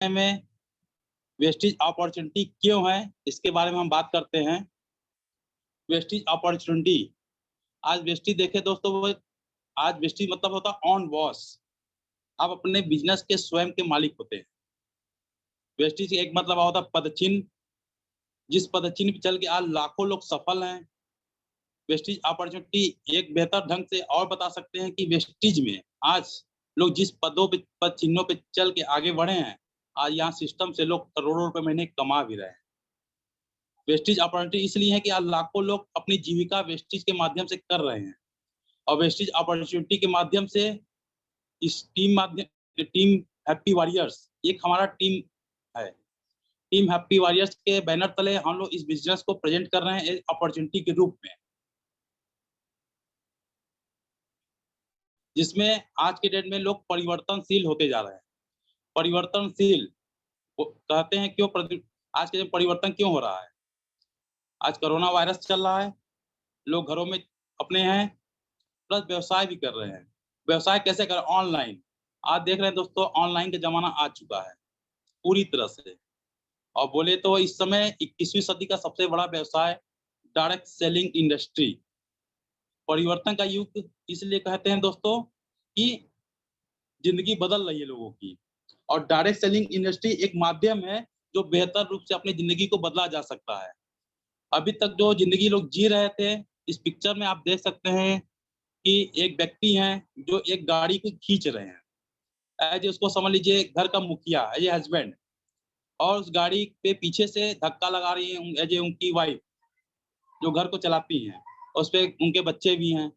में wastage opportunity क्यों है, इसके बारे में हम बात करते हैं। वेस्टेज अपॉर्चुनिटी, आज वेस्टेज देखें दोस्तों, आज वेस्टेज मतलब होता है ऑन बॉस। आप अपने बिजनेस के स्वयं के मालिक होते हैं। वेस्टेज एक मतलब होता है पदचिन्ह, जिस पदचिन्ह पे चल के आज लाखों लोग सफल हैं। वेस्टेज अपॉर्चुनिटी एक बेहतर ढंग से और बता सकते हैं कि वेस्टेज में आज लोग जिस पदों पे, पद चिन्हों पे चल के आगे बढ़े हैं, आज यहाँ सिस्टम से लोग करोड़ों रुपए महीने कमा भी रहे हैं। वेस्टेज अपॉर्चुनिटी इसलिए है कि आज लाखों लोग अपनी जीविका वेस्टेज के माध्यम से कर रहे हैं, और वेस्टेज अपॉर्चुनिटी के माध्यम से इस टीम हैप्पी वॉरियर्स एक हमारा टीम है। टीम हैप्पी वॉरियर्स के बैनर तले हम लोग इस बिजनेस को प्रेजेंट कर रहे हैं एक अपॉर्चुनिटी के रूप में, जिसमें आज के डेट में लोग परिवर्तनशील होते जा रहे हैं। परिवर्तनशील कहते हैं क्यों, आज के परिवर्तन क्यों हो रहा है? आज कोरोना वायरस चल रहा है, लोग घरों में अपने हैं, प्लस व्यवसाय भी कर रहे हैं। व्यवसाय कैसे कर? ऑनलाइन। आज देख रहे हैं दोस्तों, ऑनलाइन का जमाना आ चुका है पूरी तरह से। और बोले तो इस समय 21वीं सदी का सबसे बड़ा व्यवसाय डायरेक्ट सेलिंग इंडस्ट्री। परिवर्तन का युग इसलिए कहते हैं दोस्तों कि जिंदगी बदल रही है लोगों की, और डायरेक्ट सेलिंग इंडस्ट्री एक माध्यम है जो बेहतर रूप से अपनी जिंदगी को बदला जा सकता है। अभी तक जो जिंदगी लोग जी रहे थे, इस पिक्चर में आप देख सकते हैं कि एक व्यक्ति हैं जो एक गाड़ी को खींच रहे हैं, एज उसको समझ लीजिए घर का मुखिया, एज ए हस्बैंड, और उस गाड़ी पे पीछे से धक्का लगा रही है एज ए उनकी वाइफ जो घर को चलाती हैं, उस पे उनके बच्चे भी हैं।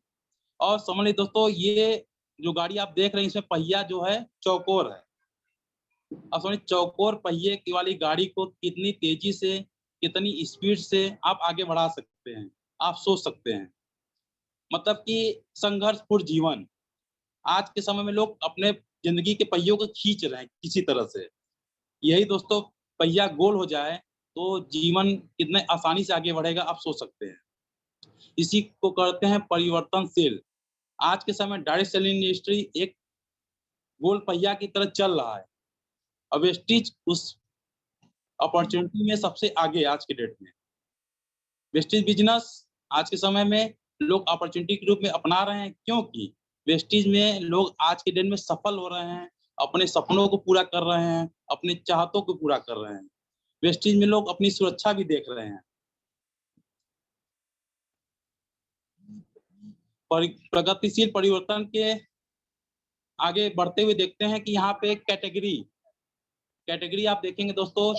और समझ लीजिए दोस्तों, ये जो गाड़ी आप देख रहे हैं इसमें पहिया जो है चौकोर है। अब समझिए चौकोर पहिए की वाली गाड़ी को कितनी तेजी से, कितनी स्पीड से आप आगे बढ़ा सकते हैं, आप सोच सकते हैं। मतलब कि संघर्षपूर्ण जीवन, आज के समय में लोग अपने जिंदगी के पहियों को खींच रहे हैं किसी तरह से। यही दोस्तों पहिया गोल हो जाए तो जीवन कितने आसानी से आगे बढ़ेगा, आप सोच सकते हैं। इसी को कहते हैं परिवर्तनशील। आज के समय डायरेक्ट सेलिंग इंडस्ट्री एक गोल पहिया की तरह चल रहा है, और वेस्टेज उस अपॉर्चुनिटी में सबसे आगे आज के डेट में। वेस्टेज बिजनेस आज के समय में लोग अपॉर्चुनिटी के रूप में अपना रहे हैं, क्योंकि वेस्टेज में लोग आज के दिन में सफल हो रहे हैं, अपने सपनों को पूरा कर रहे हैं, अपने चाहतों को पूरा कर रहे हैं। वेस्टेज में लोग अपनी सुरक्षा भी देख रहे हैं। प्रगतिशील परिवर्तन के आगे बढ़ते हुए देखते हैं कि यहाँ पे कैटेगरी आप देखेंगे दोस्तों,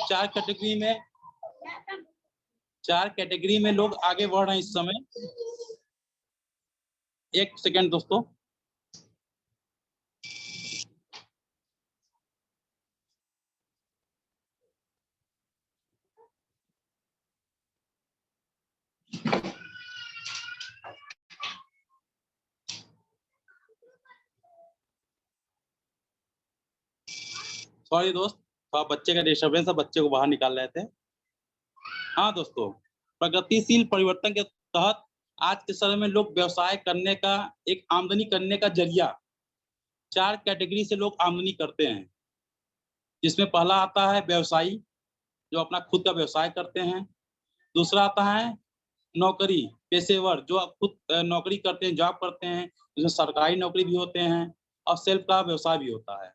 चार कैटेगरी में लोग आगे बढ़ रहे हैं इस समय। एक सेकेंड दोस्तों, सॉरी दोस्त, थोड़ा बच्चे का डिस्टर्बेंस है, बच्चे को बाहर निकाल रहे थे। हाँ दोस्तों, प्रगतिशील परिवर्तन के तहत आज के समय में लोग व्यवसाय करने का, एक आमदनी करने का जरिया, चार कैटेगरी से लोग आमदनी करते हैं। जिसमें पहला आता है व्यवसायी, जो अपना खुद का व्यवसाय करते हैं। दूसरा आता है नौकरी पेशेवर, जो खुद नौकरी करते हैं, जॉब करते हैं, जिसमें सरकारी नौकरी भी होते हैं और सेल्फ का व्यवसाय भी होता है।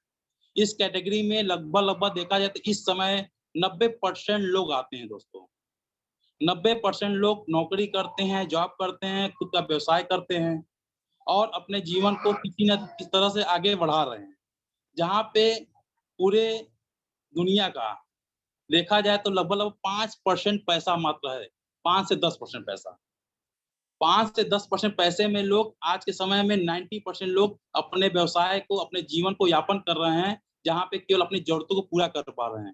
इस कैटेगरी में लगभग देखा जाए तो इस समय 90% लोग आते हैं दोस्तों। 90% लोग नौकरी करते हैं, जॉब करते हैं, खुद का व्यवसाय करते हैं और अपने जीवन को किसी न किसी तरह से आगे बढ़ा रहे हैं। जहाँ पे पूरे दुनिया का देखा जाए तो लगभग 5% पैसा मात्र है, 5 से 10% पैसा। 5 से 10% पैसे में लोग आज के समय में 90% लोग अपने व्यवसाय को, अपने जीवन को यापन कर रहे हैं, जहाँ पे केवल अपनी जरूरतों को पूरा कर पा रहे हैं।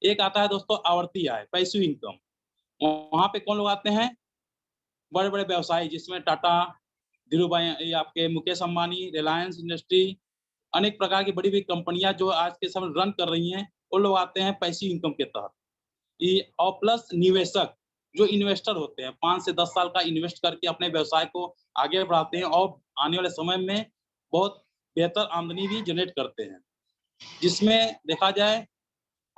एक आता है दोस्तों आवर्ती आय, पैसिव इनकम। वहाँ पे कौन लोग आते हैं? बड़े-बड़े व्यवसायी, जिसमें टाटा, धीरू भाई, ये आपके मुकेश अंबानी, रिलायंस इंडस्ट्री, अनेक प्रकार की बड़ी-बड़ी कंपनियां जो आज के समय रन कर रही हैं, वो लोग आते हैं पैसिव इनकम के तहत। ये और प्लस निवेशक, जो इन्वेस्टर होते हैं, 5 से 10 साल का इन्वेस्ट करके अपने व्यवसाय को आगे बढ़ाते हैं और आने वाले समय में बहुत बेहतर आमदनी भी जनरेट करते हैं। जिसमें देखा जाए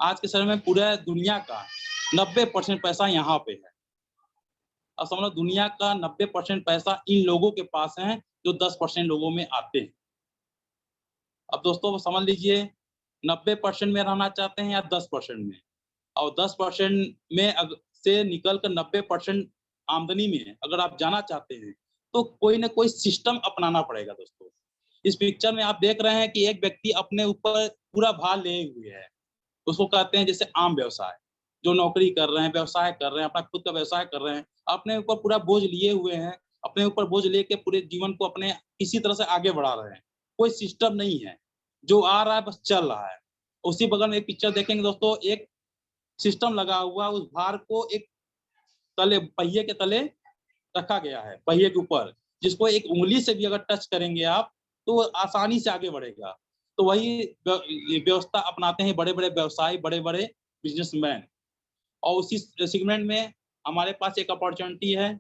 आज के समय में पूरे दुनिया का 90% पैसा यहाँ पे है। अब समझ लो दुनिया का 90% पैसा इन लोगों के पास है जो 10% लोगों में आते हैं। अब दोस्तों समझ लीजिए 90% में रहना चाहते हैं या 10% में, और 10% में से निकल कर 90% आमदनी में अगर आप जाना चाहते हैं तो कोई ना कोई सिस्टम अपनाना पड़ेगा दोस्तों। इस पिक्चर में आप देख रहे हैं कि एक व्यक्ति अपने ऊपर पूरा भार लिए हुए है, उसको कहते हैं जैसे आम व्यवसाय, जो नौकरी कर रहे हैं, व्यवसाय कर रहे हैं, अपना खुद का व्यवसाय कर रहे हैं, अपने ऊपर पूरा बोझ लिए हुए हैं, अपने ऊपर बोझ लेके पूरे जीवन को अपने किसी तरह से आगे बढ़ा रहे हैं। कोई सिस्टम नहीं है, जो आ रहा है बस चल रहा है। उसी बगल में एक पिक्चर देखेंगे दोस्तों, एक सिस्टम लगा हुआ, उस भार को एक तले पहिए के तले रखा गया है, पहिए के ऊपर, जिसको एक उंगली से भी अगर टच करेंगे आप तो वो आसानी से आगे बढ़ेगा। तो वही व्यवस्था अपनाते हैं बड़े-बड़े व्यवसायी, बड़े-बड़े बिजनेसमैन। और उसी सेगमेंट में हमारे पास एक अपॉर्चुनिटी है,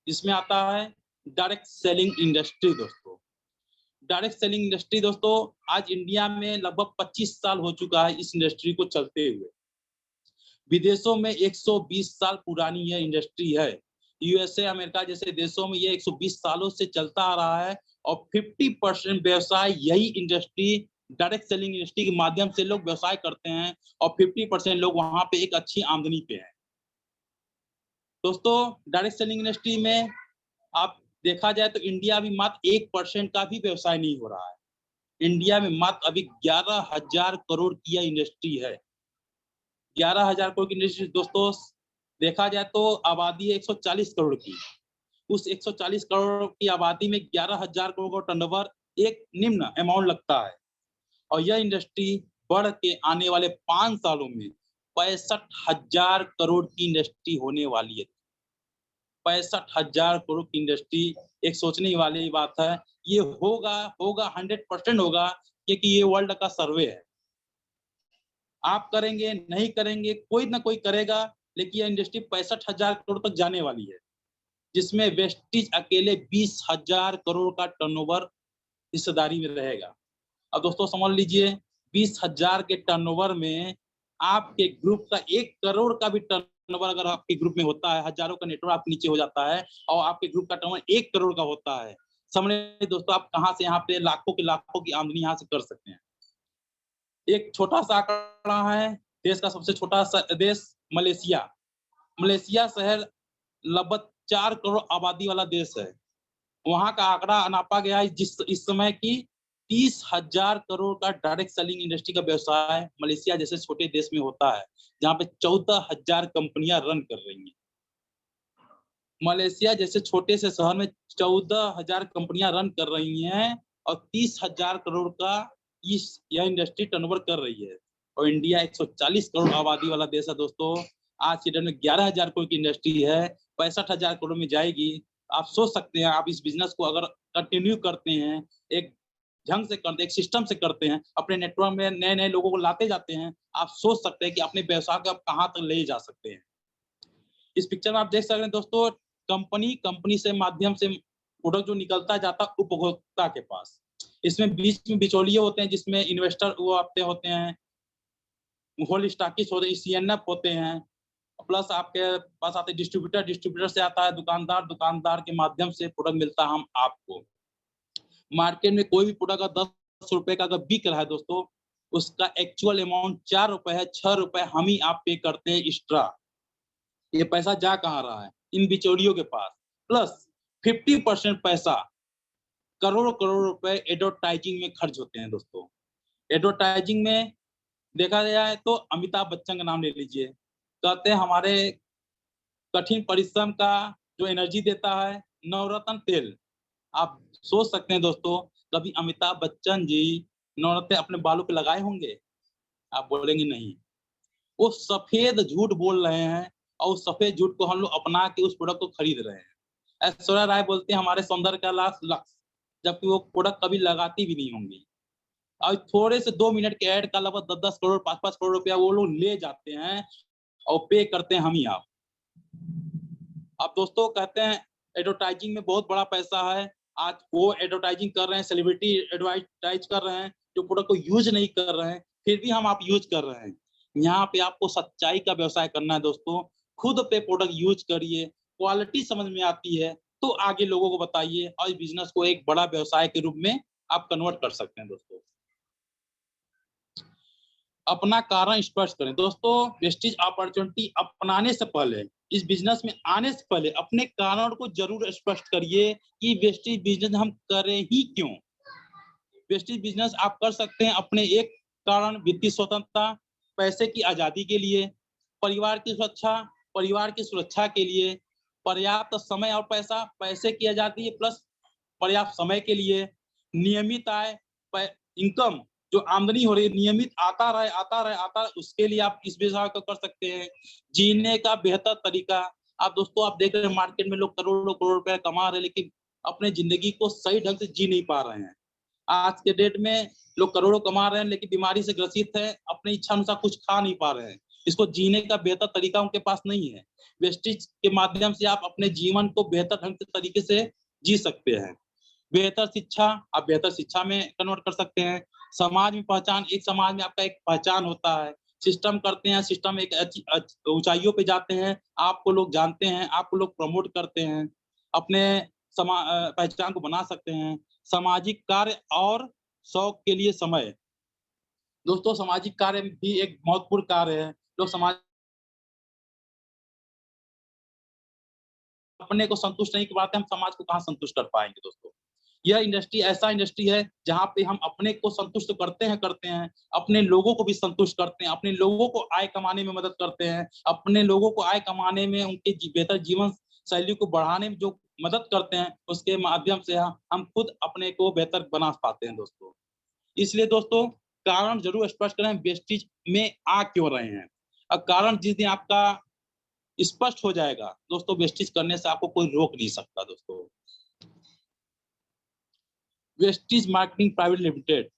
जिसमें आता है डायरेक्ट सेलिंग इंडस्ट्री दोस्तों। डायरेक्ट सेलिंग इंडस्ट्री दोस्तों आज इंडिया में लगभग 25 साल हो चुका है इस इंडस्ट्री को चलते हुए। विदेशों में 120 साल पुरानी यह इंडस्ट्री है। यूएसए, अमेरिका जैसे देशों में ये 120 सालों से चलता आ रहा है और 50% व्यवसाय यही इंडस्ट्री, डायरेक्ट सेलिंग इंडस्ट्री के माध्यम से लोग व्यवसाय करते हैं और 50% लोग वहां पे एक अच्छी आमदनी पे हैं। दोस्तों डायरेक्ट सेलिंग इंडस्ट्री में आप देखा जाए तो इंडिया भी मात्र 1% का भी व्यवसाय नहीं हो रहा है। इंडिया में मात्र अभी 11,000 करोड़ की यह इंडस्ट्री है। 11,000 करोड़ की इंडस्ट्री दोस्तों, देखा जाए तो आबादी है 140 करोड़ की। उस 140 करोड़ की आबादी में 11,000 करोड़ का टर्नओवर एक निम्न अमाउंट लगता है, और यह इंडस्ट्री बढ़ के आने वाले 5 सालों में 65,000 करोड़ की इंडस्ट्री होने वाली है। 65,000 करोड़ की इंडस्ट्री एक सोचने वाली बात है। ये होगा 100% होगा, क्योंकि ये वर्ल्ड का सर्वे है। आप करेंगे, नहीं करेंगे, कोई ना कोई करेगा, लेकिन यह इंडस्ट्री 65,000 करोड़ तक जाने वाली है, जिसमें वेस्टीज अकेले 20,000 करोड़ का टर्नओवर हिस्सेदारी में रहेगा। अब दोस्तों समझ लीजिए 20,000 के टर्नओवर में आपके ग्रुप का 1 करोड़ का भी टर्नओवर अगर आपके ग्रुप में होता है, हजारों का नेटवर्क आप नीचे हो जाता है और आपके ग्रुप का टर्नओवर 1 करोड़ का होता है, समझिए दोस्तों आप कहां से यहाँ पे लाखों की आमदनी यहाँ से कर सकते हैं। एक छोटा सा आंकड़ा है, देश का सबसे छोटा देश मलेशिया। मलेशिया शहर लगभग 4 करोड़ आबादी वाला देश है। वहां का आंकड़ा नापा गया है जिस इस समय की 30,000 करोड़ का डायरेक्ट सेलिंग इंडस्ट्री का व्यवसाय मलेशिया जैसे छोटे देश में होता है, जहां पे 14,000 कंपनियां रन कर रही हैं। मलेशिया जैसे छोटे से शहर में 14,000 कंपनियां रन कर रही हैं और 30,000 करोड़ का यह इंडस्ट्री टर्नओवर कर रही है। और इंडिया 140 करोड़ आबादी वाला देश है दोस्तों। आज के डेट में 11,000 करोड़ की इंडस्ट्री है, 65,000 करोड़ में जाएगी। आप सोच सकते हैं, आप इस बिजनेस को अगर कंटिन्यू करते हैं, एक ढंग से करते हैं, एक सिस्टम से करते हैं, अपने नेटवर्क में नए-नए लोगों को लाते जाते हैं, आप सोच सकते हैं कि अपने व्यवसाय को आप कहाँ तक ले जा सकते हैं। इस पिक्चर में आप देख सकते हैं दोस्तों, कंपनी से माध्यम से प्रोडक्ट जो निकलता जाता है उपभोक्ता के पास। इसमें बीच में बिचौलिए होते हैं, जिसमें इन्वेस्टर वो आपके होते हैं, होल्ड स्टॉकिस्ट होते हैं, सीएनएफ होते हैं, प्लस आपके पास आते हैं डिस्ट्रीब्यूटर, डिस्ट्रीब्यूटर से आता है दुकानदार, दुकानदार के माध्यम से प्रोडक्ट मिलता है हम आपको। मार्केट में कोई भी प्रोडक्ट अगर 10 रुपए का अगर बिक रहा है दोस्तों, उसका एक्चुअल अमाउंट 4 रुपए है, 6 रुपए हम ही आप पे करते हैं एक्स्ट्रा। ये पैसा जा कहाँ रहा है? इन बिचौलियों के पास। प्लस 50% पैसा करोड़-करोड़ रुपए एडवर्टाइजिंग में खर्च होते हैं दोस्तों। एडवर्टाइजिंग में देखा जाए तो अमिताभ बच्चन का नाम ले लीजिए। कहते हैं हमारे कठिन परिश्रम का जो एनर्जी देता है नवरत्न तेल। आप सोच सकते हैं दोस्तों, कभी अमिताभ बच्चन जी नवरत्न अपने बालों पे लगाए होंगे? आप बोलेंगे नहीं। वो सफेद झूठ बोल रहे हैं और उस सफेद झूठ को हम लोग अपना के उस प्रोडक्ट को खरीद रहे हैं। ऐश्वर्या राय बोलते हैं हमारे सौंदर्य का लास्ट लक्ष्य, जबकि वो प्रोडक्ट कभी लगाती भी नहीं होंगी। और थोड़े से 2 मिनट के ऐड का लगभग 10-10 करोड़, 5-5 करोड़ रुपया वो लोग ले जाते हैं और पे करते हैं हम ही आप। अब दोस्तों कहते हैं एडवर्टाइजिंग में बहुत बड़ा पैसा है। आज वो एडवर्टाइजिंग कर रहे हैं, सेलिब्रिटी एडवर्टाइज कर रहे हैं, जो प्रोडक्ट को यूज नहीं कर रहे हैं, फिर भी हम आप यूज कर रहे हैं। यहाँ पे आपको सच्चाई का व्यवसाय करना है दोस्तों। खुद पे प्रोडक्ट यूज करिए, क्वालिटी समझ में आती है तो आगे लोगों को बताइए और इस बिजनेस को एक बड़ा व्यवसाय के रूप में आप कन्वर्ट कर सकते हैं दोस्तों। अपना कारण स्पष्ट करें दोस्तों। वेस्टेज अपॉर्चुनिटी अपनाने से पहले, इस बिजनेस में आने से पहले अपने कारण को जरूर स्पष्ट करिए कि वेस्टेज बिजनेस हम करें ही क्यों। वेस्टेज बिजनेस आप कर सकते हैं अपने एक कारण, वित्तीय स्वतंत्रता, पैसे की आजादी के लिए, परिवार की सुरक्षा, परिवार की सुरक्षा के लिए, पर्याप्त समय और पैसा, पैसे की आजादी प्लस पर्याप्त समय के लिए, नियमित आय, इनकम जो आमदनी हो रही है नियमित आता रहे आता रहे आता रहे, उसके लिए आप इस व्यवसाय को कर सकते हैं। जीने का बेहतर तरीका, आप दोस्तों आप देख रहे हैं मार्केट में लोग करोड़ों करोड़ रुपए कमा रहे हैं लेकिन अपने जिंदगी को सही ढंग से जी नहीं पा रहे हैं। आज के डेट में लोग करोड़ों कमा रहे हैं लेकिन बीमारी से ग्रसित है, अपनी इच्छा अनुसार कुछ खा नहीं पा रहे हैं। इसको जीने का बेहतर तरीका उनके पास नहीं है। वेस्टेज के माध्यम से आप अपने जीवन को बेहतर ढंग से तरीके से जी सकते हैं। बेहतर शिक्षा, आप बेहतर शिक्षा में कन्वर्ट कर सकते हैं। समाज में पहचान, एक समाज में आपका एक पहचान होता है। सिस्टम करते हैं, सिस्टम एक ऊंचाइयों पे जाते हैं, आपको लोग जानते हैं, आपको लोग प्रमोट करते हैं, अपने पहचान को बना सकते हैं। सामाजिक कार्य और शौक के लिए समय, दोस्तों सामाजिक कार्य भी एक महत्वपूर्ण कार्य है। लोग समाज अपने को संतुष्ट नहीं कर पाते, हम समाज को कहाँ संतुष्ट कर पाएंगे दोस्तों। यह इंडस्ट्री ऐसा इंडस्ट्री है जहाँ पे हम अपने को संतुष्ट करते हैं, अपने लोगों को भी संतुष्ट करते हैं, अपने लोगों को आय कमाने में मदद करते हैं, अपने लोगों को आय कमाने में उनके बेहतर जीवन शैली को बढ़ाने में जो मदद करते हैं, उसके माध्यम से हम खुद अपने को बेहतर बना पाते हैं दोस्तों। इसलिए दोस्तों कारण जरूर स्पष्ट करें, वेस्टेज में आ क्यों रहे हैं। अब कारण जिस दिन आपका स्पष्ट हो जाएगा दोस्तों, वेस्टेज करने से आपको कोई रोक नहीं सकता दोस्तों। वेस्टेज मार्केटिंग प्राइवेट लिमिटेड,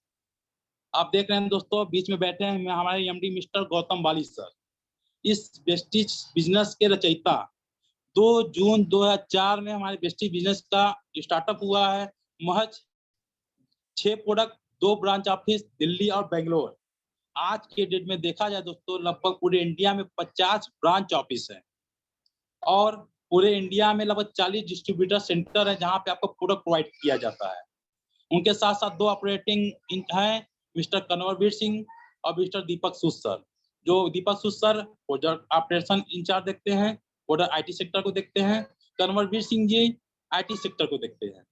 आप देख रहे हैं दोस्तों बीच में बैठे हैं हमारे एमडी मिस्टर गौतम बाली सर। इस वेस्टेज बिजनेस के रचयिता, 2 जून 2004 में हमारे वेस्टेज बिजनेस का स्टार्टअप हुआ है। महज 6 प्रोडक्ट, 2 ब्रांच ऑफिस दिल्ली और बेंगलोर। आज के डेट में देखा जाए दोस्तों लगभग पूरे इंडिया में 50 ब्रांच ऑफिस है और पूरे इंडिया में लगभग 40 डिस्ट्रीब्यूटर सेंटर है जहां पे आपको प्रोडक्ट प्रोवाइड किया जाता है। उनके साथ साथ 2 ऑपरेटिंग हैं, मिस्टर कन्वरवीर सिंह और मिस्टर दीपक सूद सर। जो दीपक सूद सर प्रोडक्ट ऑपरेशन इंचार्ज देखते हैं, प्रोडक्ट आईटी सेक्टर को देखते हैं, कन्वरवीर सिंह जी आईटी सेक्टर को देखते हैं।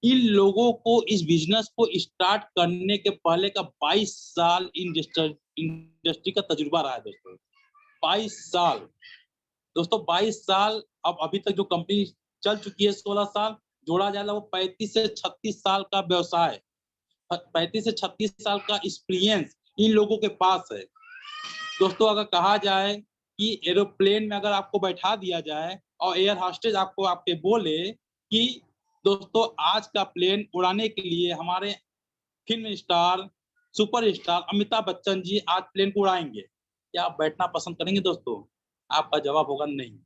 इन लोगों को इस बिजनेस को स्टार्ट करने के पहले का 22 साल इंडस्ट्री का तजुर्बा रहा है दोस्तों। 22 साल दोस्तों, 22 साल। अब अभी तक जो कंपनी चल चुकी है 16 साल, जोड़ा जाए वो 35 से 36 साल का व्यवसाय, 35 से 36 साल का एक्सपीरियंस इन लोगों के पास है दोस्तों। अगर कहा जाए कि एरोप्लेन में अगर आपको बैठा दिया जाए और एयर होस्टेस आपको आपके बोले कि दोस्तों आज का प्लेन उड़ाने के लिए हमारे film star super star Amitabh Bachchan ji आज प्लेन को उड़ाएंगे, क्या आप बैठना पसंद करेंगे दोस्तों? आपका जवाब होगा नहीं।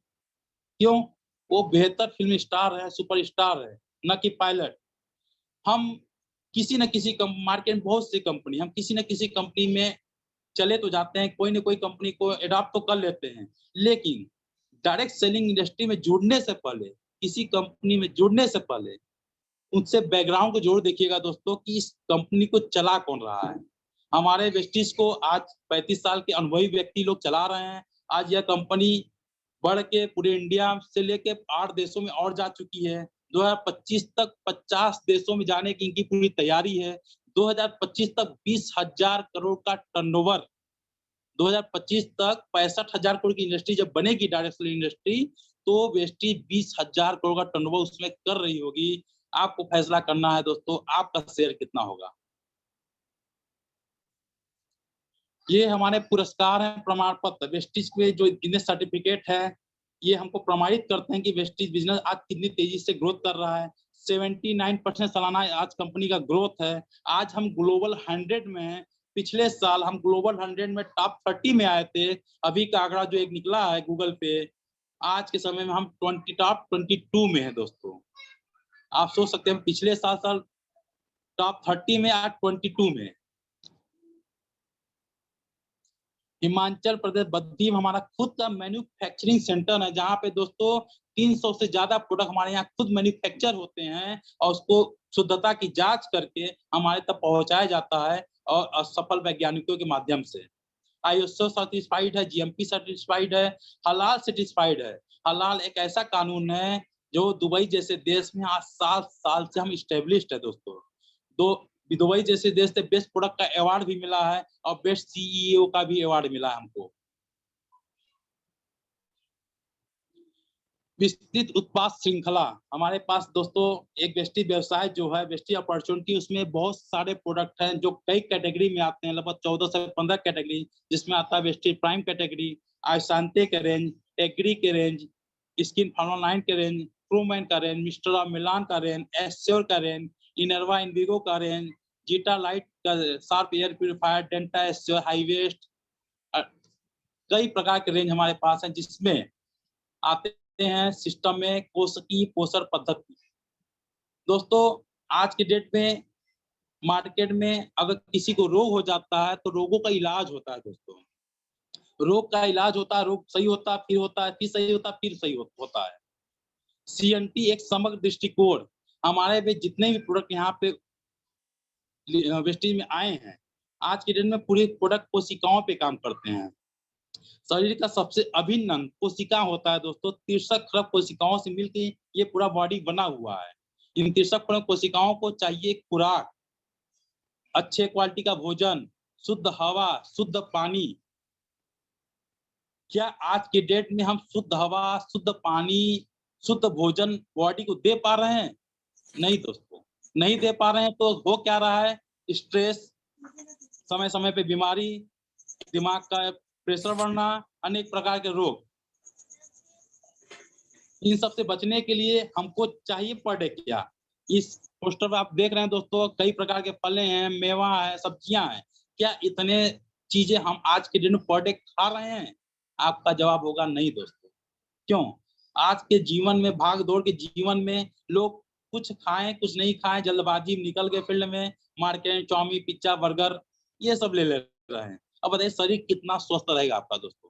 क्यों? वो बेहतर फिल्म स्टार है, सुपर स्टार है, न कि पायलट। हम किसी न किसी मार्केट में बहुत सी कंपनी, हम किसी न किसी कंपनी में चले तो जाते हैं, कोई न कोई कंपनी को अडॉप्ट तो कर लेते हैं, लेकिन डायरेक्ट सेलिंग इंडस्ट्री में जुड़ने से पहले, किसी कंपनी में जुड़ने से पहले उनसे बैकग्राउंड को जोड़ देखिएगा दोस्तों कि इस कंपनी को चला कौन रहा है। हमारे वेस्टिज को आज 35 साल के अनुभवी व्यक्ति लोग चला रहे हैं। आज यह कंपनी बढ़ के पूरे इंडिया से लेके 8 देशों में और जा चुकी है। 2025 तक 50 देशों में जाने की इनकी पूरी तैयारी है। 2025 तक 20,000 करोड़ का टर्नओवर, 2025 तक 65,000 करोड़ की इंडस्ट्री जब बनेगी डायरेक्ट सेलिंग इंडस्ट्री, तो वेस्टेज 20,000 करोड़ का टर्नओवर उसमें कर रही होगी। आपको फैसला करना है दोस्तों, आपका शेयर कितना होगा। ये हमारे पुरस्कार हैं, प्रमाण पत्र, वेस्टेज के जो बिजनेस सर्टिफिकेट है, ये हमको प्रमाणित करते हैं कि वेस्टेज बिजनेस आज कितनी तेजी से ग्रोथ कर रहा है। 79% सालाना आज कंपनी का ग्रोथ है। आज हम ग्लोबल 100 में हैं। पिछले साल हम ग्लोबल 100 में टॉप 30 में आए थे। अभी का आंकड़ा जो एक निकला है गूगल पे, आज के समय में हम टॉप 22 में है दोस्तों। आप सोच सकते हैं पिछले साल टॉप 30 में, आज 22 में। हिमाचल प्रदेश बद्दी में हमारा खुद का मैन्युफैक्चरिंग सेंटर है, जहाँ पे दोस्तों 300 से ज्यादा प्रोडक्ट हमारे यहाँ खुद मैन्युफैक्चर होते हैं और उसको शुद्धता की जांच करके हमारे तक पहुंचाया जाता है और सफल वैज्ञानिकों के माध्यम से। आईएसओ सर्टिफाइड है, जीएमपी सर्टिफाइड है, हलाल सर्टिफाइड है। हलाल एक ऐसा कानून है जो दुबई जैसे देश में आज 7 साल से हम स्टेब्लिश्ड है दोस्तों। दुबई जैसे देश से बेस्ट प्रोडक्ट का अवार्ड भी मिला है और बेस्ट सीईओ का भी अवार्ड मिला है हमको। विस्तृत उत्पाद श्रृंखला हमारे पास दोस्तों एक वेस्टी व्यवसाय जो है वेस्टी अपॉर्चुनिटी, उसमें बहुत सारे प्रोडक्ट हैं जो कई कैटेगरी में आते हैं, लगभग 14 से 15 कैटेगरी, जिसमें आता है वेस्टी प्राइम कैटेगरी, आयशांते के रेंज, एग्री के रेंज, स्किन फार्मालाइन के रेंज, प्रूमैन का रेंज, मिस्टर मिलान का रेंज, एश्योर का रेंज, इनरवा इनविगो का रेंज, जीटा लाइट का sharp air purifier, Denta assure, हाईवेस्ट, कई प्रकार के रेंज हमारे पास हैं, जिसमें आते हैं सिस्टम में कोशिकीय पोषण पद्धति। दोस्तों आज के डेट में मार्केट में अगर किसी को रोग हो जाता है तो रोगों का इलाज होता है दोस्तों। रोग का इलाज होता है, रोग सही होता है, फिर होता है, फिर सही होता है, फिर सही होता है। सीएनटी एक समग्र दृष्टिकोण, हमारे में जितने भी प्रोडक्ट यहाँ पे वेस्टेज में आए हैं, आज के डेट में पूरे प्रोडक्ट कोशिकाओं पे काम करते हैं। शरीर का सबसे अभिन्न अंग कोशिका होता है दोस्तों। 63 खरब कोशिकाओं से मिलकर ये पूरा बॉडी बना हुआ है। इन 63 खरब कोशिकाओं को चाहिए खुराक, अच्छे क्वालिटी का भोजन, शुद्ध हवा, शुद्ध पानी। क्या आज के डेट में हम शुद्ध हवा, शुद्ध पानी, शुद्ध भोजन बॉडी को दे पा रहे हैं? नहीं दोस्तों, नहीं दे पा रहे हैं। तो हो क्या रहा है? स्ट्रेस, समय समय पे बीमारी, दिमाग का प्रेशर बढ़ना, अनेक प्रकार के रोग। इन सब से बचने के लिए हमको चाहिए पर डे क्या? इस पोस्टर पर आप देख रहे हैं दोस्तों, कई प्रकार के फल हैं, मेवा है, सब्जियां हैं। क्या इतने चीजें हम आज के दिन पर डे खा रहे हैं? आपका जवाब होगा नहीं दोस्तों। क्यों? आज के जीवन में, भाग दौड़ के जीवन में लोग कुछ खाएं कुछ नहीं खाएं, जल्दबाजी में निकल गए फील्ड में, मार्केट चाउमीन, पिज्जा, बर्गर ये सब ले रहे हैं। अब बताइए शरीर कितना स्वस्थ रहेगा आपका दोस्तों?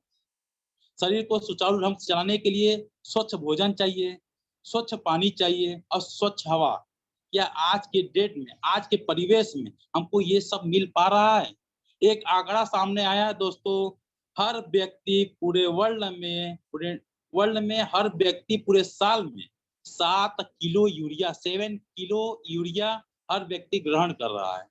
शरीर को सुचारू ढंग से चलाने के लिए स्वच्छ भोजन चाहिए, स्वच्छ पानी चाहिए और स्वच्छ हवा। क्या आज के डेट में, आज के परिवेश में हमको ये सब मिल पा रहा है? एक आंकड़ा सामने आया है दोस्तों, हर व्यक्ति पूरे वर्ल्ड में हर व्यक्ति पूरे साल में 7 किलो यूरिया, 7 किलो यूरिया हर व्यक्ति ग्रहण कर रहा है।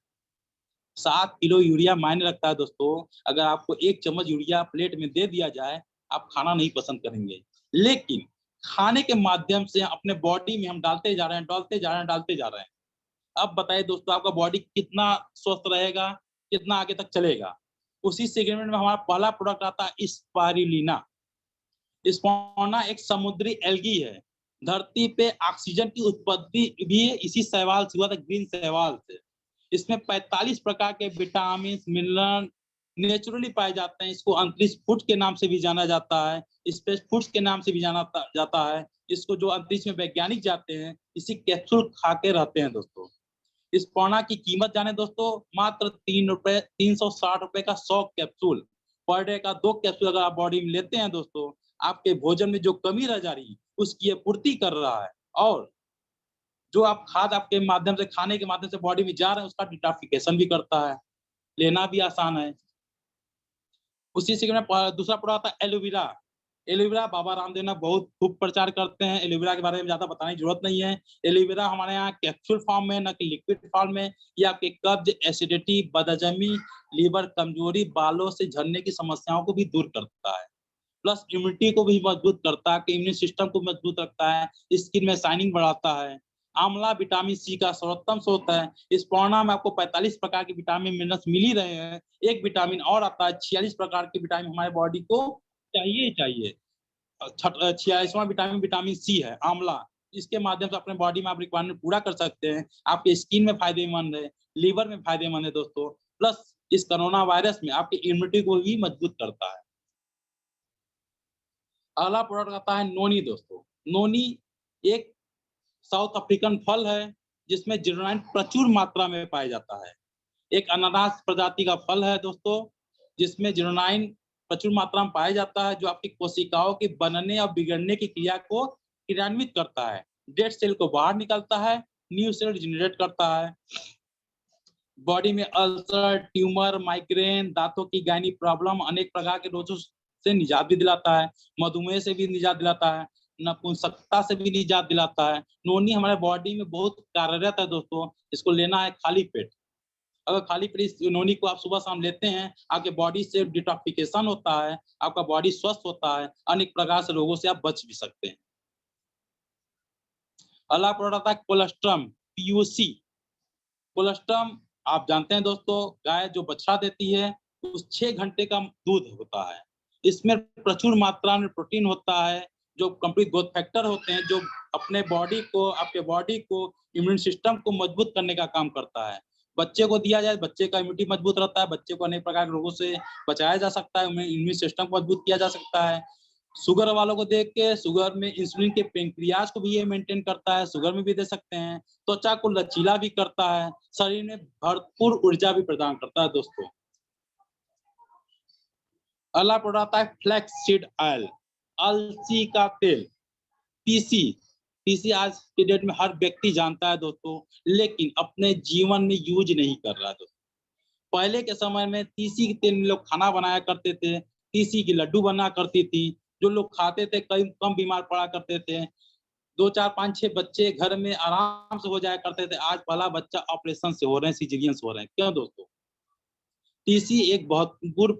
7 किलो यूरिया मायने रखता है दोस्तों। अगर आपको 1 चम्मच यूरिया प्लेट में दे दिया जाए, आप खाना नहीं पसंद करेंगे, लेकिन खाने के माध्यम से अपने बॉडी में हम डालते जा रहे हैं, डालते जा रहे हैं। अब बताइए दोस्तों, आपका बॉडी कितना स्वस्थ रहेगा, कितना आगे तक चलेगा? उसी सेगमेंट में हमारा पहला प्रोडक्ट आता है स्पाइरुलिना। स्पॉना एक समुद्री एल्गी है। धरती पे ऑक्सीजन की उत्पत्ति भी इसी शैवाल से हुआ था, ग्रीन शैवाल से। इसमें 45 प्रकार के विटामिन, मिनरल नेचुरली पाए जाते हैं। इसको अंतरिक्ष फूड के नाम से भी जाना जाता है, स्पेस फूड्स के नाम से भी जाना जाता है। इसको जो अंतरिक्ष में वैज्ञानिक जाते हैं, इसी कैप्सूल खा के रहते हैं दोस्तों। इस पौना की कीमत जाने दोस्तों, मात्र 360 रुपए का 100 कैप्सूल। पर डे का 2 कैप्सूल अगर आप बॉडी में लेते हैं दोस्तों, आपके भोजन में जो कमी रह जा रही उसकी ये पूर्ति कर रहा है, और जो आप खाद आपके माध्यम से, खाने के माध्यम से बॉडी में जा रहे हैं, उसका डिटॉक्सिफिकेशन भी करता है, लेना भी आसान है। उसी से दूसरा प्रोडक्ट आता है एलोवेरा। एलोवेरा बाबा रामदेव ने बहुत खूब प्रचार करते हैं। एलोवेरा के बारे में ज्यादा बताने की जरूरत नहीं है। एलोवेरा हमारे यहाँ कैप्सूल फॉर्म में, न कि लिक्विड फॉर्म में। ये आपके कब्ज, एसिडिटी, बदहजमी, लीवर कमजोरी, बालों से झड़ने की समस्याओं को भी दूर करता है। प्लस इम्यूनिटी को भी मजबूत करता है, कि इम्यून सिस्टम को मजबूत रखता है, स्किन में शाइनिंग बढ़ाता है। आंवला विटामिन सी का सर्वोत्तम स्रोत है। इस पौना में आपको 45 प्रकार के विटामिन मिनरल्स मिल ही रहे हैं। एक विटामिन और आता है, 46 प्रकार के विटामिन हमारे बॉडी को चाहिए ही चाहिए। 46वां विटामिन विटामिन सी है, आंवला। इसके माध्यम से अपने बॉडी में आप रिक्वायरमेंट पूरा कर सकते हैं। आपके स्किन में फायदेमंद है, लीवर में फायदेमंद है दोस्तों। प्लस इस कोरोना वायरस में आपकी इम्यूनिटी को भी मजबूत करता है। अगला प्रोडक्ट आता है नोनी दोस्तों। नोनी एक साउथ अफ्रीकन फल है, जिसमें जिरोनाइन प्रचुर मात्रा में पाया जाता है। एक अनानास प्रजाति का फल है दोस्तों, जिसमें जिरोनाइन प्रचुर मात्रा में पाया जाता है, जो आपकी कोशिकाओं के बनने और बिगड़ने की क्रिया को क्रियान्वित करता है। डेड सेल को बाहर निकालता है, न्यू सेल जनरेट करता है। बॉडी में अल्सर, ट्यूमर, माइग्रेन, दांतों की गायनी प्रॉब्लम, अनेक प्रकार के रोगों से निजात भी दिलाता है। मधुमेह से भी निजात दिलाता है, नपुंसकता से भी निजात दिलाता है। नोनी हमारे बॉडी में बहुत कार्यरत है दोस्तों, इसको लेना है खाली पेट। अगर खाली पेट इस नोनी को आप सुबह शाम लेते हैं, आपके बॉडी से डिटॉक्सिफिकेशन होता है, आपका बॉडी स्वस्थ होता है, अनेक प्रकार से रोगों से आप बच भी सकते हैं। अगला प्रोडक्ट है कोलेस्ट्रम, पीयूसी। कोलेस्ट्रम आप जानते हैं दोस्तों, गाय जो बछड़ा देती है उस 6 घंटे का दूध होता है। इसमें प्रचुर मात्रा में प्रोटीन होता है, जो कंप्लीट ग्रोथ फैक्टर होते हैं, जो अपने बॉडी को, आपके बॉडी को, इम्यून सिस्टम को मजबूत करने का काम करता है। बच्चे को दिया जाए, बच्चे का इम्यूनिटी मजबूत रहता है, बच्चे को अनेक प्रकार के रोगों से बचाया जा सकता है, इम्यून सिस्टम को मजबूत किया जा सकता है। शुगर वालों को देख के, शुगर में इंसुलिन के पेंक्रियाज को भी ये मेंटेन करता है, शुगर में भी दे सकते हैं। त्वचा को लचीला भी करता है, शरीर में भरपूर ऊर्जा भी प्रदान करता है दोस्तों। अगला प्रोडक्ट है फ्लैक्स सीड ऑयल, अलसी का तेल, तीसी। तीसी आज के डेट में हर व्यक्ति जानता है दोस्तों, लेकिन अपने जीवन में यूज नहीं कर रहा है दोस्तों। पहले के समय में तीसी के तेल में लोग खाना बनाया करते थे, तीसी की लड्डू बना करती थी, जो लोग खाते थे कई कम बीमार पड़ा करते थे। 2, 4, 5, 6 बच्चे घर में आराम से हो जाया करते थे। आज पहला बच्चा ऑपरेशन से हो रहे हैं, सिजेरियन से हो रहे हैं। क्यों दोस्तों? तीसी एक बहुत गुड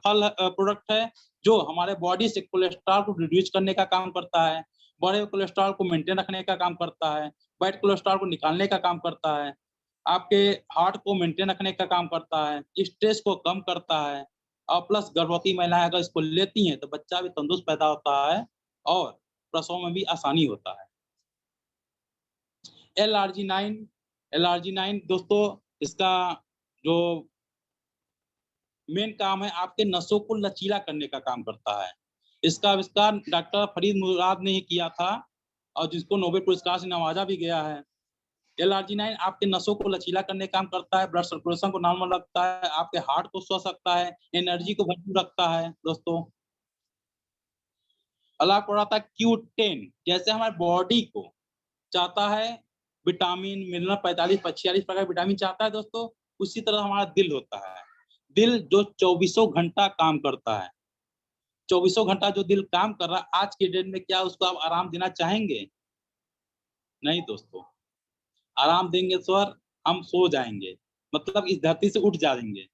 फल प्रोडक्ट है, जो हमारे बॉडी से कोलेस्ट्रॉल को रिड्यूस करने का काम करता है, बड़े कोलेस्ट्रॉल को मेंटेन रखने का काम करता है, बैड कोलेस्ट्रॉल को निकालने का काम करता है, आपके हार्ट को मेंटेन रखने का काम करता है, स्ट्रेस को कम करता है, और प्लस गर्भवती महिलाएं अगर इसको लेती हैं तो बच्चा भी तंदुरुस्त पैदा होता है और प्रसव में भी आसानी होता है। एल-आर्जिनाइन, एल-आर्जिनाइन दोस्तों, इसका जो मेन काम है, आपके नसों को लचीला करने का काम करता है। इसका आविष्कार डॉक्टर फरीद मुराद ने ही किया था, और जिसको नोबेल पुरस्कार से नवाजा भी गया है। एल-आर्जिनाइन आपके नसों को लचीला करने का काम करता है, ब्लड सर्कुलेशन को नॉर्मल रखता है, आपके हार्ट को स्वस्थ रखता है, एनर्जी को भरपूर रखता है दोस्तों। अगला प्रोडक्ट है Q10। जैसे हमारे बॉडी को चाहता है विटामिन, मिनरल, 45-46 प्रकार के विटामिन चाहता है दोस्तों, उसी तरह हमारा दिल होता है। दिल जो 24 घंटा काम करता है, 24 घंटा जो दिल काम कर रहा है, आज के डेट में क्या उसको आप आराम देना चाहेंगे? नहीं दोस्तों। आराम देंगे सर, हम सो जाएंगे, मतलब इस धरती से उठ जाएंगे।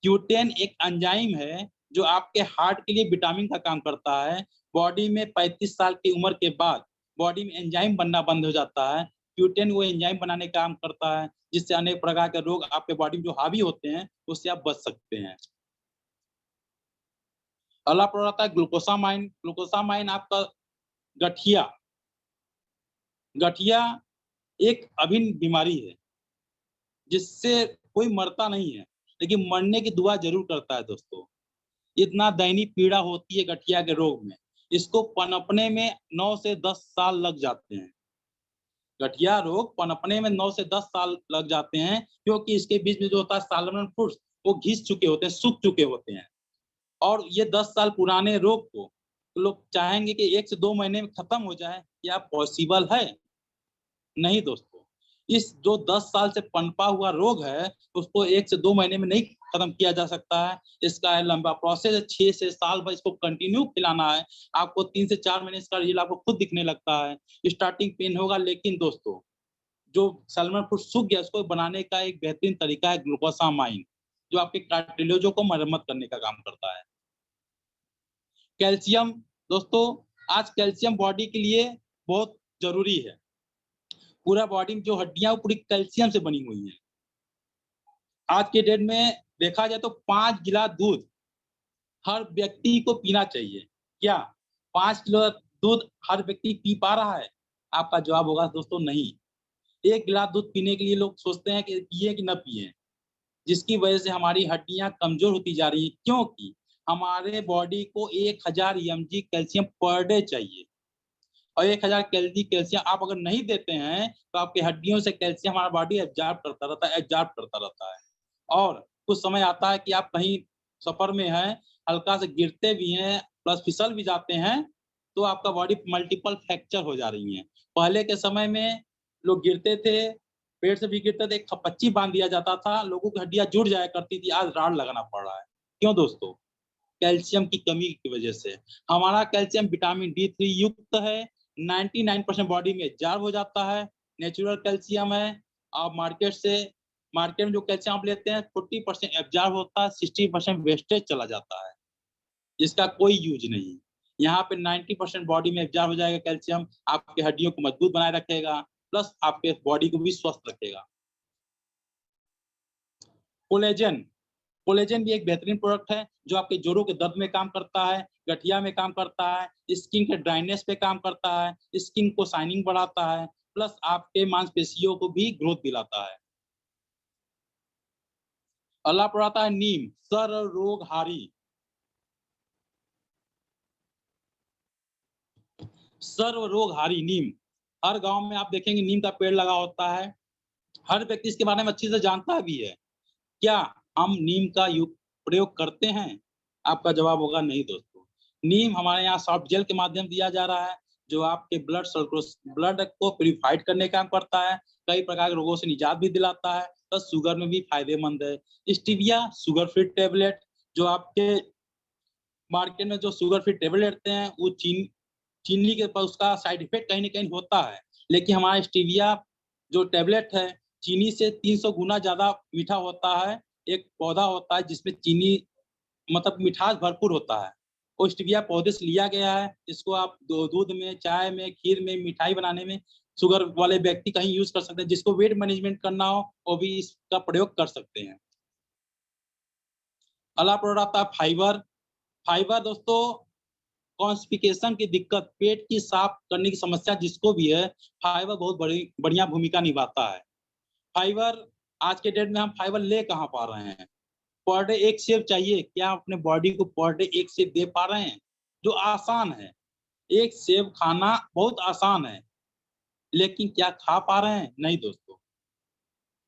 Q10 एक एंजाइम है, जो आपके हार्ट के लिए विटामिन का काम करता है। बॉडी में 35 साल की उम्र के बाद बॉडी में एंजाइम बनना बंद हो जाता है। Q10 वो एंजाइम बनाने का काम करता है, जिससे अनेक प्रकार के रोग आपके बॉडी में जो हावी होते हैं, उससे आप बच सकते हैं। अगला प्रोडक्ट है ग्लूकोसामाइन। ग्लूकोसामाइन आपका गठिया, गठिया एक अभिन्न बीमारी है, जिससे कोई मरता नहीं है, लेकिन मरने की दुआ जरूर करता है दोस्तों। इतना दैनिक पीड़ा होती है गठिया के रोग में, इसको पनपने में 9 से 10 साल लग जाते हैं। गठिया रोग पनपने में 9 से 10 साल लग जाते हैं, क्योंकि इसके बीच में जो होता है साल्मन फ्रूट्स, वो घिस चुके होते हैं, सूख चुके होते हैं। और ये 10 साल पुराने रोग को लोग चाहेंगे कि 1 से 2 महीने में खत्म हो जाए, क्या पॉसिबल है? नहीं दोस्तों। इस जो 10 साल से पनपा हुआ रोग है, उसको 1 से 2 महीने में नहीं खत्म किया जा सकता है। इसका लंबा प्रोसेस है, 6 से साल भर इसको कंटिन्यू खिलाना है। आपको 3 से 4 महीने इसका रिजल्ट आपको खुद दिखने लगता है। स्टार्टिंग पेन होगा, लेकिन दोस्तों जो सैल्मन फ्रूट सूख गया, उसको बनाने का एक बेहतरीन तरीका है ग्लूकोसामाइन, जो आपके कार्टिलेजों को मरम्मत करने का काम करता है। कैल्शियम दोस्तों, आज कैल्शियम बॉडी के लिए बहुत जरूरी है। पूरा बॉडी में जो हड्डियां, वो पूरी कैल्शियम से बनी हुई हैं। आज के डेट में देखा जाए तो 5 गिलास दूध हर व्यक्ति को पीना चाहिए। क्या 5 किलो दूध हर व्यक्ति पी पा रहा है? आपका जवाब होगा दोस्तों नहीं। 1 गिलास दूध पीने के लिए लोग सोचते हैं कि पिए कि न पिए, जिसकी वजह से हमारी हड्डियां कमजोर होती जा रही है, क्योंकि हमारे बॉडी को 1000 mg कैल्शियम पर डे चाहिए, और 1000 कैलोरी कैल्शियम आप अगर नहीं देते हैं, तो आपकी हड्डियों से कैल्शियम हमारा बॉडी एब्जॉर्ब करता रहता है, और कुछ समय आता है कि आप कहीं सफर में हैं, हल्का से गिरते भी हैं प्लस फिसल भी जाते हैं तो आपका बॉडी मल्टीपल फ्रैक्चर हो जा रही है। पहले के समय में लोग गिरते थे, पेड़ से भी गिरते थे, एक खपच्ची बांध दिया जाता था, लोगों की हड्डियां जुड़ जाया करती थी, आज रॉड लगाना पड़ रहा है। क्यों दोस्तों? कैल्शियम की कमी की वजह से। हमारा कैल्शियम विटामिन डी3 युक्त है, 99% बॉडी में एब्जॉर्ब हो जाता है, नेचुरल कैल्शियम है। आप मार्केट में जो कैल्शियम आप लेते हैं 40% एब्जॉर्ब होता है, 60% वेस्टेज चला जाता है, इसका कोई यूज नहीं। यहाँ पे 90% बॉडी में एब्जॉर्ब हो जाएगा कैल्शियम, आपकी हड्डियों को मजबूत बनाए रखेगा, प्लस आपके बॉडी को भी स्वस्थ रखेगा। कोलेजन, कोलेजन भी एक बेहतरीन प्रोडक्ट है जो आपके जोड़ों के दर्द में काम करता है, गठिया में काम करता है, स्किन के ड्राइनेस पे काम करता है, स्किन को शाइनिंग बढ़ाता है, प्लस आपके मांसपेशियों को भी ग्रोथ दिलाता है। अगला प्रोडक्ट आता है नीम, सर रोग हारी। सर्व रोग हारी नीम, हर गांव में आप देखेंगे नीम का पेड़ लगा होता है, हर व्यक्ति इसके बारे में अच्छी से जानता भी है। क्या हम नीम का प्रयोग करते हैं? आपका जवाब होगा नहीं दोस्तों। नीम हमारे यहाँ सॉफ्ट जेल के माध्यम दिया जा रहा है, जो आपके ब्लड को प्यूरिफाइड करने का काम करता है, कई प्रकार के रोगों से निजात भी दिलाता है, तो शुगर में भी फायदेमंद है। स्टीविया शुगर फ्री टेबलेट, जो आपके मार्केट में जो शुगर फ्री टेबलेट लेते हैं वो चीनी के पर उसका साइड इफेक्ट कहीं न कहीं होता है, लेकिन हमारा स्टीविया जो टेबलेट है, चीनी से 300 गुना ज़्यादा मीठा होता है। एक पौधा होता है जिसमें चीनी मतलब मिठास भरपूर होता है। वो स्टीविया पौधे से लिया गया है, इसको आप दूध में, चाय में, खीर में, मिठाई बनाने में शुगर वाले व्यक्ति कहीं यूज़ कर सकते हैं। जिसको वेट मैनेजमेंट करना हो, वो भी इसका प्रयोग कर सकते हैं। अगला प्रोडक्ट आता है फाइबर। फाइबर दोस्तों कॉन्स्टिपेशन की दिक्कत, पेट की साफ करने की समस्या जिसको भी है, फाइबर बहुत बढ़िया भूमिका निभाता है। फाइबर आज के डेट में हम फाइबर ले कहाँ पा रहे हैं? पर डे 1 सेव चाहिए, क्या आप अपने बॉडी को पर डे 1 सेव दे पा रहे हैं? जो आसान है, 1 सेव खाना बहुत आसान है, लेकिन क्या खा पा रहे हैं? नहीं दोस्तों।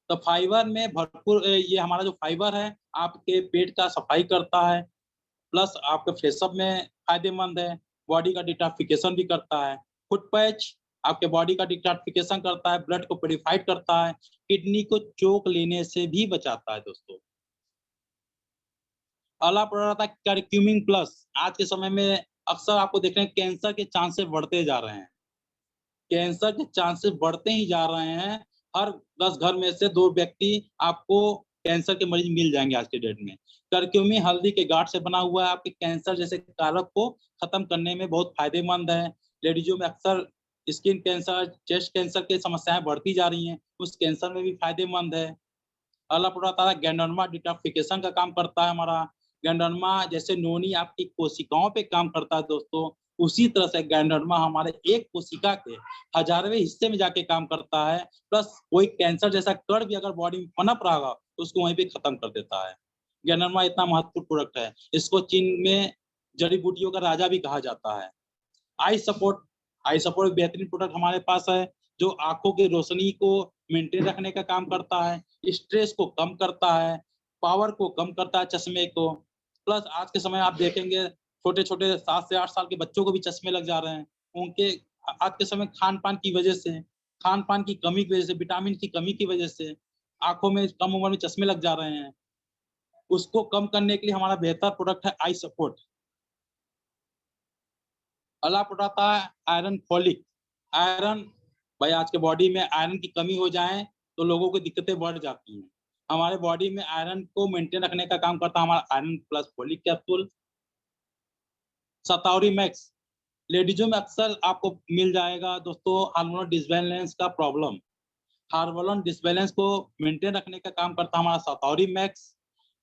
तो फाइबर में भरपूर ये हमारा जो फाइबर है, आपके पेट का सफाई करता है, प्लस आपके फ्रेशअप में फायदेमंद है, बॉडी का डिटॉक्सिफिकेशन भी करता है। फुट पैच आपके बॉडी का डिटॉक्सिफिकेशन करता है, ब्लड को प्यूरिफाइड करता है, किडनी को चोक लेने से भी बचाता है दोस्तों। अगला प्रोडक्ट आता है करक्यूमिन प्लस। आज के समय में अक्सर आपको देख रहे हैं कैंसर के चांसेस बढ़ते जा रहे हैं। कैंसर के चांसेस बढ़ते ही जा रहे हैं। हर 10 घर में से 2 व्यक्ति आपको कैंसर के मरीज मिल जाएंगे आज के डेट में। करक्यूमिन हल्दी के गांठ से बना हुआ है, आपके कैंसर जैसे कारक को खत्म करने में बहुत फायदेमंद है। लेडीजों में अक्सर स्किन कैंसर, चेस्ट कैंसर की समस्याएं बढ़ती जा रही हैं, उस कैंसर में भी फायदेमंद है। अगला प्रोडक्ट आता है गैंडोनमा, डिटॉक्सिफिकेशन का काम करता है हमारा। गैंडोनमा जैसे नोनी आपकी कोशिकाओं पे काम करता है दोस्तों, उसी तरह से गैंडोनमा हमारे एक कोशिका के हजारवें हिस्से में जाके काम करता है, प्लस कोई कैंसर जैसा कण भी अगर बॉडी में पनप रहा होगा तो उसको वहीं पे खत्म कर देता है। गैंडोनमा इतना महत्वपूर्ण प्रोडक्ट है, इसको चीन में जड़ी बूटियों का राजा भी कहा जाता है। आई सपोर्ट, आई सपोर्ट बेहतरीन प्रोडक्ट हमारे पास है, जो आंखों की रोशनी को मेंटेन रखने का काम करता है, स्ट्रेस को कम करता है, पावर को कम करता है चश्मे को। प्लस आज के समय आप देखेंगे छोटे-छोटे 7 से 8 साल के बच्चों को भी चश्मे लग जा रहे हैं। उनके आज के समय खान-पान की वजह से, खान-पान की कमी की वजह से, विटामिन की कमी की वजह से आँखों में कम उम्र में चश्मे लग जा रहे हैं। उसको कम करने के लिए हमारा बेहतर प्रोडक्ट है आई सपोर्ट। अगला प्रोडक्ट आता है आयरन फॉलिक। आयरन भाई आज के बॉडी में आयरन की कमी हो जाए तो लोगों की दिक्कतें बढ़ जाती हैं। हमारे बॉडी में आयरन को मेंटेन रखने का काम करता है हमारा iron plus folic capsule. सतावरी max, लेडीजों में अक्सर आपको मिल जाएगा दोस्तों हार्मोनल डिसबैलेंस का प्रॉब्लम। हार्मोनल डिसबैलेंस को मेंटेन रखने का काम करता है हमारा सतावरी मैक्स।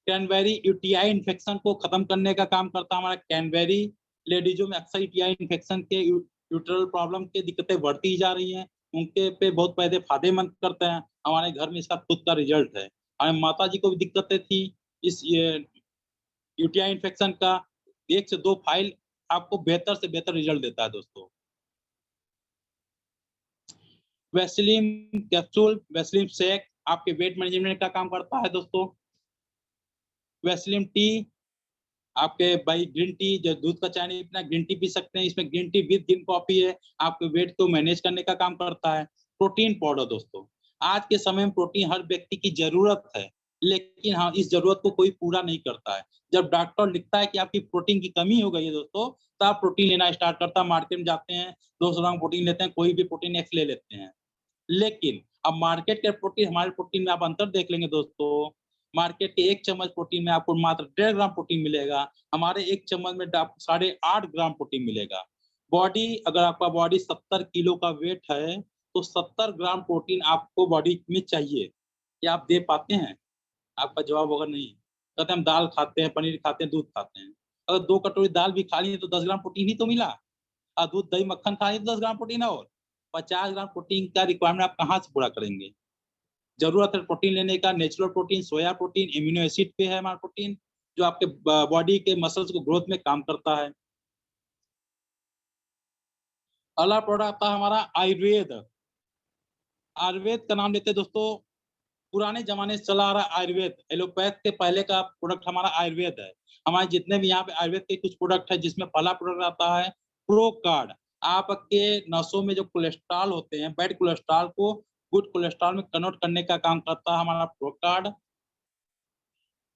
कैनबेरी यूटीआई इन्फेक्शन को खत्म करने का काम करता है हमारा कैनबेरी। लेडीजों में अक्सर यूटीआई इन्फेक्शन के यूट्रल प्रॉब्लम की दिक्कतें बढ़ती ही जा रही हैं, उनके पे बहुत फायदेमंद करते हैं। हमारे घर में इसका खुद का रिजल्ट है। हमारे माता जी को भी दिक्कतें थी इस यूटीआई इन्फेक्शन का, 1 से 2 फाइल आपको बेहतर से बेहतर रिजल्ट देता है दोस्तों। वैसलीन कैप्सूल, वैसलीन शेक आपके वेट मैनेजमेंट का काम करता है दोस्तों। वैसलीन टी आपके भाई ग्रीन टी, जो दूध का चाय नहीं पीना, ग्रीन टी पी सकते हैं। इसमें green tea with green coffee है, आपके वेट को मैनेज करने का काम करता है। प्रोटीन पाउडर दोस्तों, आज के समय में प्रोटीन हर व्यक्ति की जरूरत है, लेकिन हाँ, इस जरूरत को कोई पूरा नहीं करता है। जब डॉक्टर लिखता है कि आपकी प्रोटीन की कमी हो गई है दोस्तों, तो आप प्रोटीन लेना स्टार्ट करता है। मार्केट में जाते हैं, 200 ग्राम प्रोटीन लेते हैं, कोई भी प्रोटीन एक्स ले लेते हैं। लेकिन अब मार्केट के प्रोटीन, हमारे प्रोटीन में आप अंतर देख लेंगे दोस्तों। मार्केट के 1 चम्मच प्रोटीन में आपको मात्र 1.5 ग्राम प्रोटीन मिलेगा, हमारे 1 चम्मच में आपको 8.5 ग्राम प्रोटीन मिलेगा। बॉडी, अगर आपका बॉडी 70 किलो का वेट है, तो 70 ग्राम प्रोटीन आपको बॉडी में चाहिए। क्या आप दे पाते हैं? आपका जवाब होगा नहीं। कहते हैं हम दाल खाते हैं, पनीर खाते हैं, दूध खाते हैं। अगर 2 कटोरी दाल भी खा ली तो 10 ग्राम प्रोटीन ही तो मिला। और दूध, दही, मक्खन खा ली तो 10 ग्राम प्रोटीन और 50 ग्राम प्रोटीन का रिक्वायरमेंट आप कहाँ से पूरा करेंगे? जरूरत है प्रोटीन लेने का, natural protein, soya protein, amino acid पे है हमारा प्रोटीन, जो आपके बॉडी के मसल्स को ग्रोथ में काम करता है। अगला प्रोडक्ट आता है हमारा आयुर्वेद। आयुर्वेद का नाम लेते हैं दोस्तों, पुराने जमाने से चला आ रहा है आयुर्वेद। एलोपैथ के पहले का प्रोडक्ट हमारा आयुर्वेद है। हमारे जितने भी यहाँ पे आयुर्वेद के कुछ प्रोडक्ट है, जिसमें पहला प्रोडक्ट आता है प्रो कार्ड। आपके नसों में जो कोलेस्ट्रॉल होते हैं, बैड कोलेस्ट्रॉल को गुड कोलेस्ट्रॉल में कन्वर्ट करने का काम करता है हमारा प्रो कार्ड।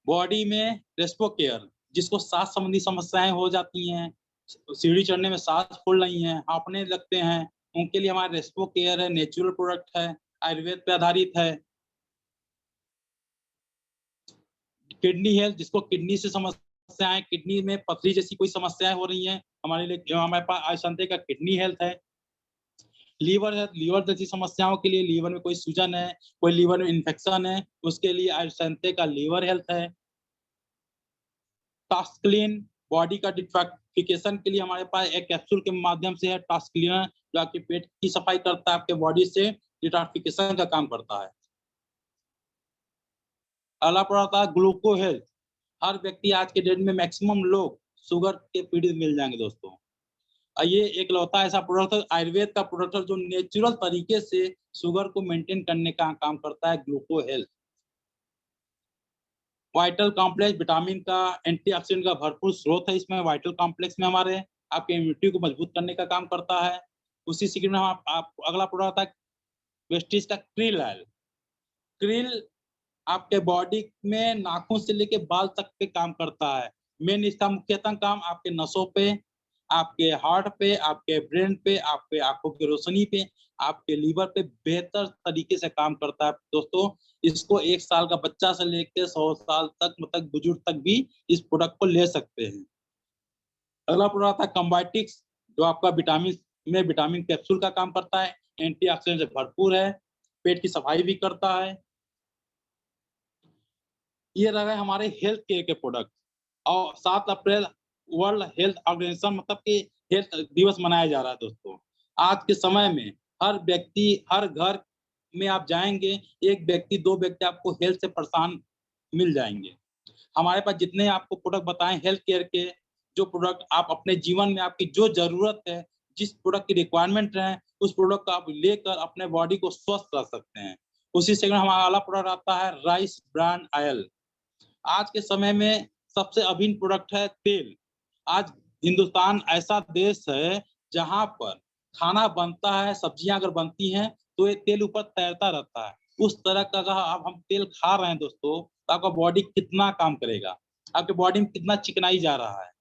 बॉडी में रेस्पो केयर, जिसको सांस संबंधी समस्याएं हो जाती हैं, सीढ़ी चढ़ने में सांस फूल रही हैं, हांफने लगते हैं, उनके लिए हमारा रेस्पो केयर है, नेचुरल प्रोडक्ट है, आयुर्वेद पे आधारित है। किडनी हेल्थ, जिसको किडनी से समस्याएं, किडनी में पथरी जैसी कोई समस्याएं हो रही हैं, हमारे लिए हमारे पास आयुष्मान का किडनी हेल्थ है। लीवर है, लीवर जैसी समस्याओं के लिए, लीवर में कोई सूजन है, कोई लीवर में इन्फेक्शन है, उसके लिए आयुष्मान का लीवर हेल्थ है। टास्क्लीन, बॉडी का डिटॉक्सिफिकेशन के लिए हमारे पास एक कैप्सूल के माध्यम से है टास्क्लीनर, जो आपके पेट की सफाई करता है, आपके बॉडी से डिटॉक्सिफिकेशन का काम करता है। अगला प्रोडक्ट आता है ग्लूको हेल्थ। हर व्यक्ति आज के डेट में मैक्सिमम लोग शुगर के पीड़ित मिल जाएंगे दोस्तों। ये एक लौता ऐसा प्रोडक्ट है, आयुर्वेद का प्रोडक्ट है, जो नेचुरल तरीके से शुगर को मेंटेन करने का काम करता है, ग्लूको हेल्थ। वाइटल कॉम्प्लेक्स, विटामिन का, एंटीऑक्सीडेंट का भरपूर स्रोत है इसमें। वाइटल कॉम्प्लेक्स में हमारे आपके इम्यूनिटी को मजबूत करने का काम करता है। उसी सीक्रेट में हम आप अगला प्रोडक्ट आता है वेस्टिज का क्रिल ऑयल। क्रिल आपके बॉडी में नाखून से लेके बाल तक पे काम करता है। मेन इसका मुख्यतः काम आपके नसों पे, आपके हार्ट पे, आपके ब्रेन पे, आपके आंखों की रोशनी पे, आपके लीवर पे बेहतर तरीके से काम करता है दोस्तों। इसको 1 साल का बच्चा से लेके 100 साल तक, मतलब बुजुर्ग तक भी इस प्रोडक्ट को ले सकते हैं। अगला प्रोडक्ट आता है कम्बाइटिक्स, जो आपका विटामिन में विटामिन कैप्सूल का काम करता है, एंटीऑक्सीडेंट से भरपूर है, पेट की सफाई भी करता है। ये रहे हमारे हेल्थ केयर के प्रोडक्ट। और 7 अप्रैल वर्ल्ड हेल्थ ऑर्गेनाइजेशन, मतलब कि हेल्थ दिवस मनाया जा रहा है दोस्तों। आज के समय में हर व्यक्ति, हर घर में आप जाएंगे, 1 व्यक्ति 2 व्यक्ति आपको हेल्थ से परेशान मिल जाएंगे। हमारे पास जितने आपको प्रोडक्ट बताएं हेल्थ केयर के, जो प्रोडक्ट आप अपने जीवन में, आपकी जो जरूरत है, जिस प्रोडक्ट की रिक्वायरमेंट है, उस प्रोडक्ट को आप लेकर अपने बॉडी को स्वस्थ रख सकते हैं। उसी से हमारा अगला प्रोडक्ट आता है राइस ब्रान ऑयल। आज के समय में सबसे अभिन्न प्रोडक्ट है तेल। आज हिंदुस्तान ऐसा देश है जहां पर खाना बनता है, सब्जियां अगर बनती हैं तो ये तेल ऊपर तैरता रहता है। उस तरह का अगर आप हम तेल खा रहे हैं दोस्तों, तो आपका बॉडी कितना काम करेगा, आपके बॉडी में कितना चिकनाई जा रहा है।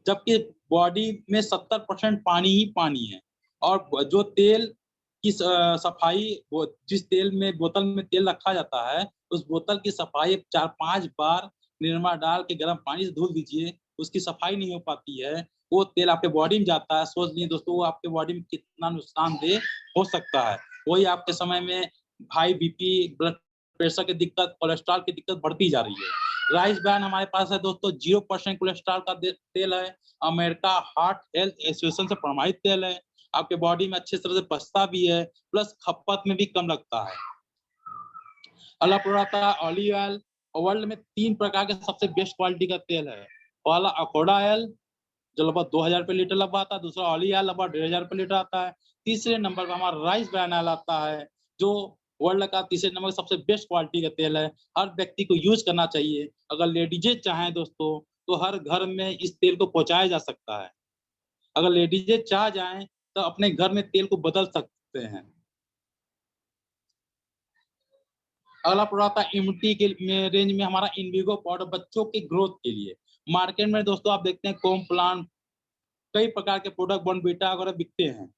जबकि बॉडी में 70% पानी ही पानी है। और जो तेल की सफाई, जिस तेल में, बोतल में तेल रखा जाता है, उस बोतल की सफाई 4-5 बार निरमा डाल के गर्म पानी से धुल दीजिए, उसकी सफाई नहीं हो पाती है, वो तेल आपके बॉडी में जाता है। सोच लीजिए दोस्तों, वो आपके बॉडी में कितना नुकसानदेह हो सकता है। वही आपके समय में हाई बीपी, ब्लड प्रेशर की दिक्कत, कोलेस्ट्रॉल की दिक्कत बढ़ती जा रही है। राइस ब्रान हमारे पास है दोस्तों, 0% कोलेस्ट्रॉल का तेल है, अमेरिका हार्ट हेल्थ एसोसिएशन से प्रमाणित तेल है, आपके बॉडी में अच्छे तरह से पचता भी है, प्लस खपत में भी कम लगता है। अगला प्रोडक्ट आता है ऑलिव ऑयल। वर्ल्ड में 3 प्रकार के सबसे बेस्ट क्वालिटी का तेल है। पहला अकोडा ऑयल, जो लगभग 2000 रुपये लीटर लगभग आता है। दूसरा ऑलिव ऑयल, लगभग 1500 रुपये लीटर आता है। तीसरे नंबर पर हमारा राइस ब्रान ऑयल आता है, जो वर्ल्ड का तीसरे नंबर सबसे बेस्ट क्वालिटी का तेल है। हर व्यक्ति को यूज करना चाहिए। अगर लेडीजें चाहें दोस्तों, तो हर घर में इस तेल को पहुंचाया जा सकता है। अगर लेडीजें चाह जाएं तो अपने घर में तेल को बदल सकते हैं। अगला प्रोडक्ट आता है इम्यूनिटी के रेंज में हमारा इनविगो पाउडर, बच्चों के ग्रोथ के लिए। मार्केट में दोस्तों आप देखते हैं कॉम्प्लान, कई प्रकार के प्रोडक्ट बॉर्नवीटा वगैरह बिकते हैं,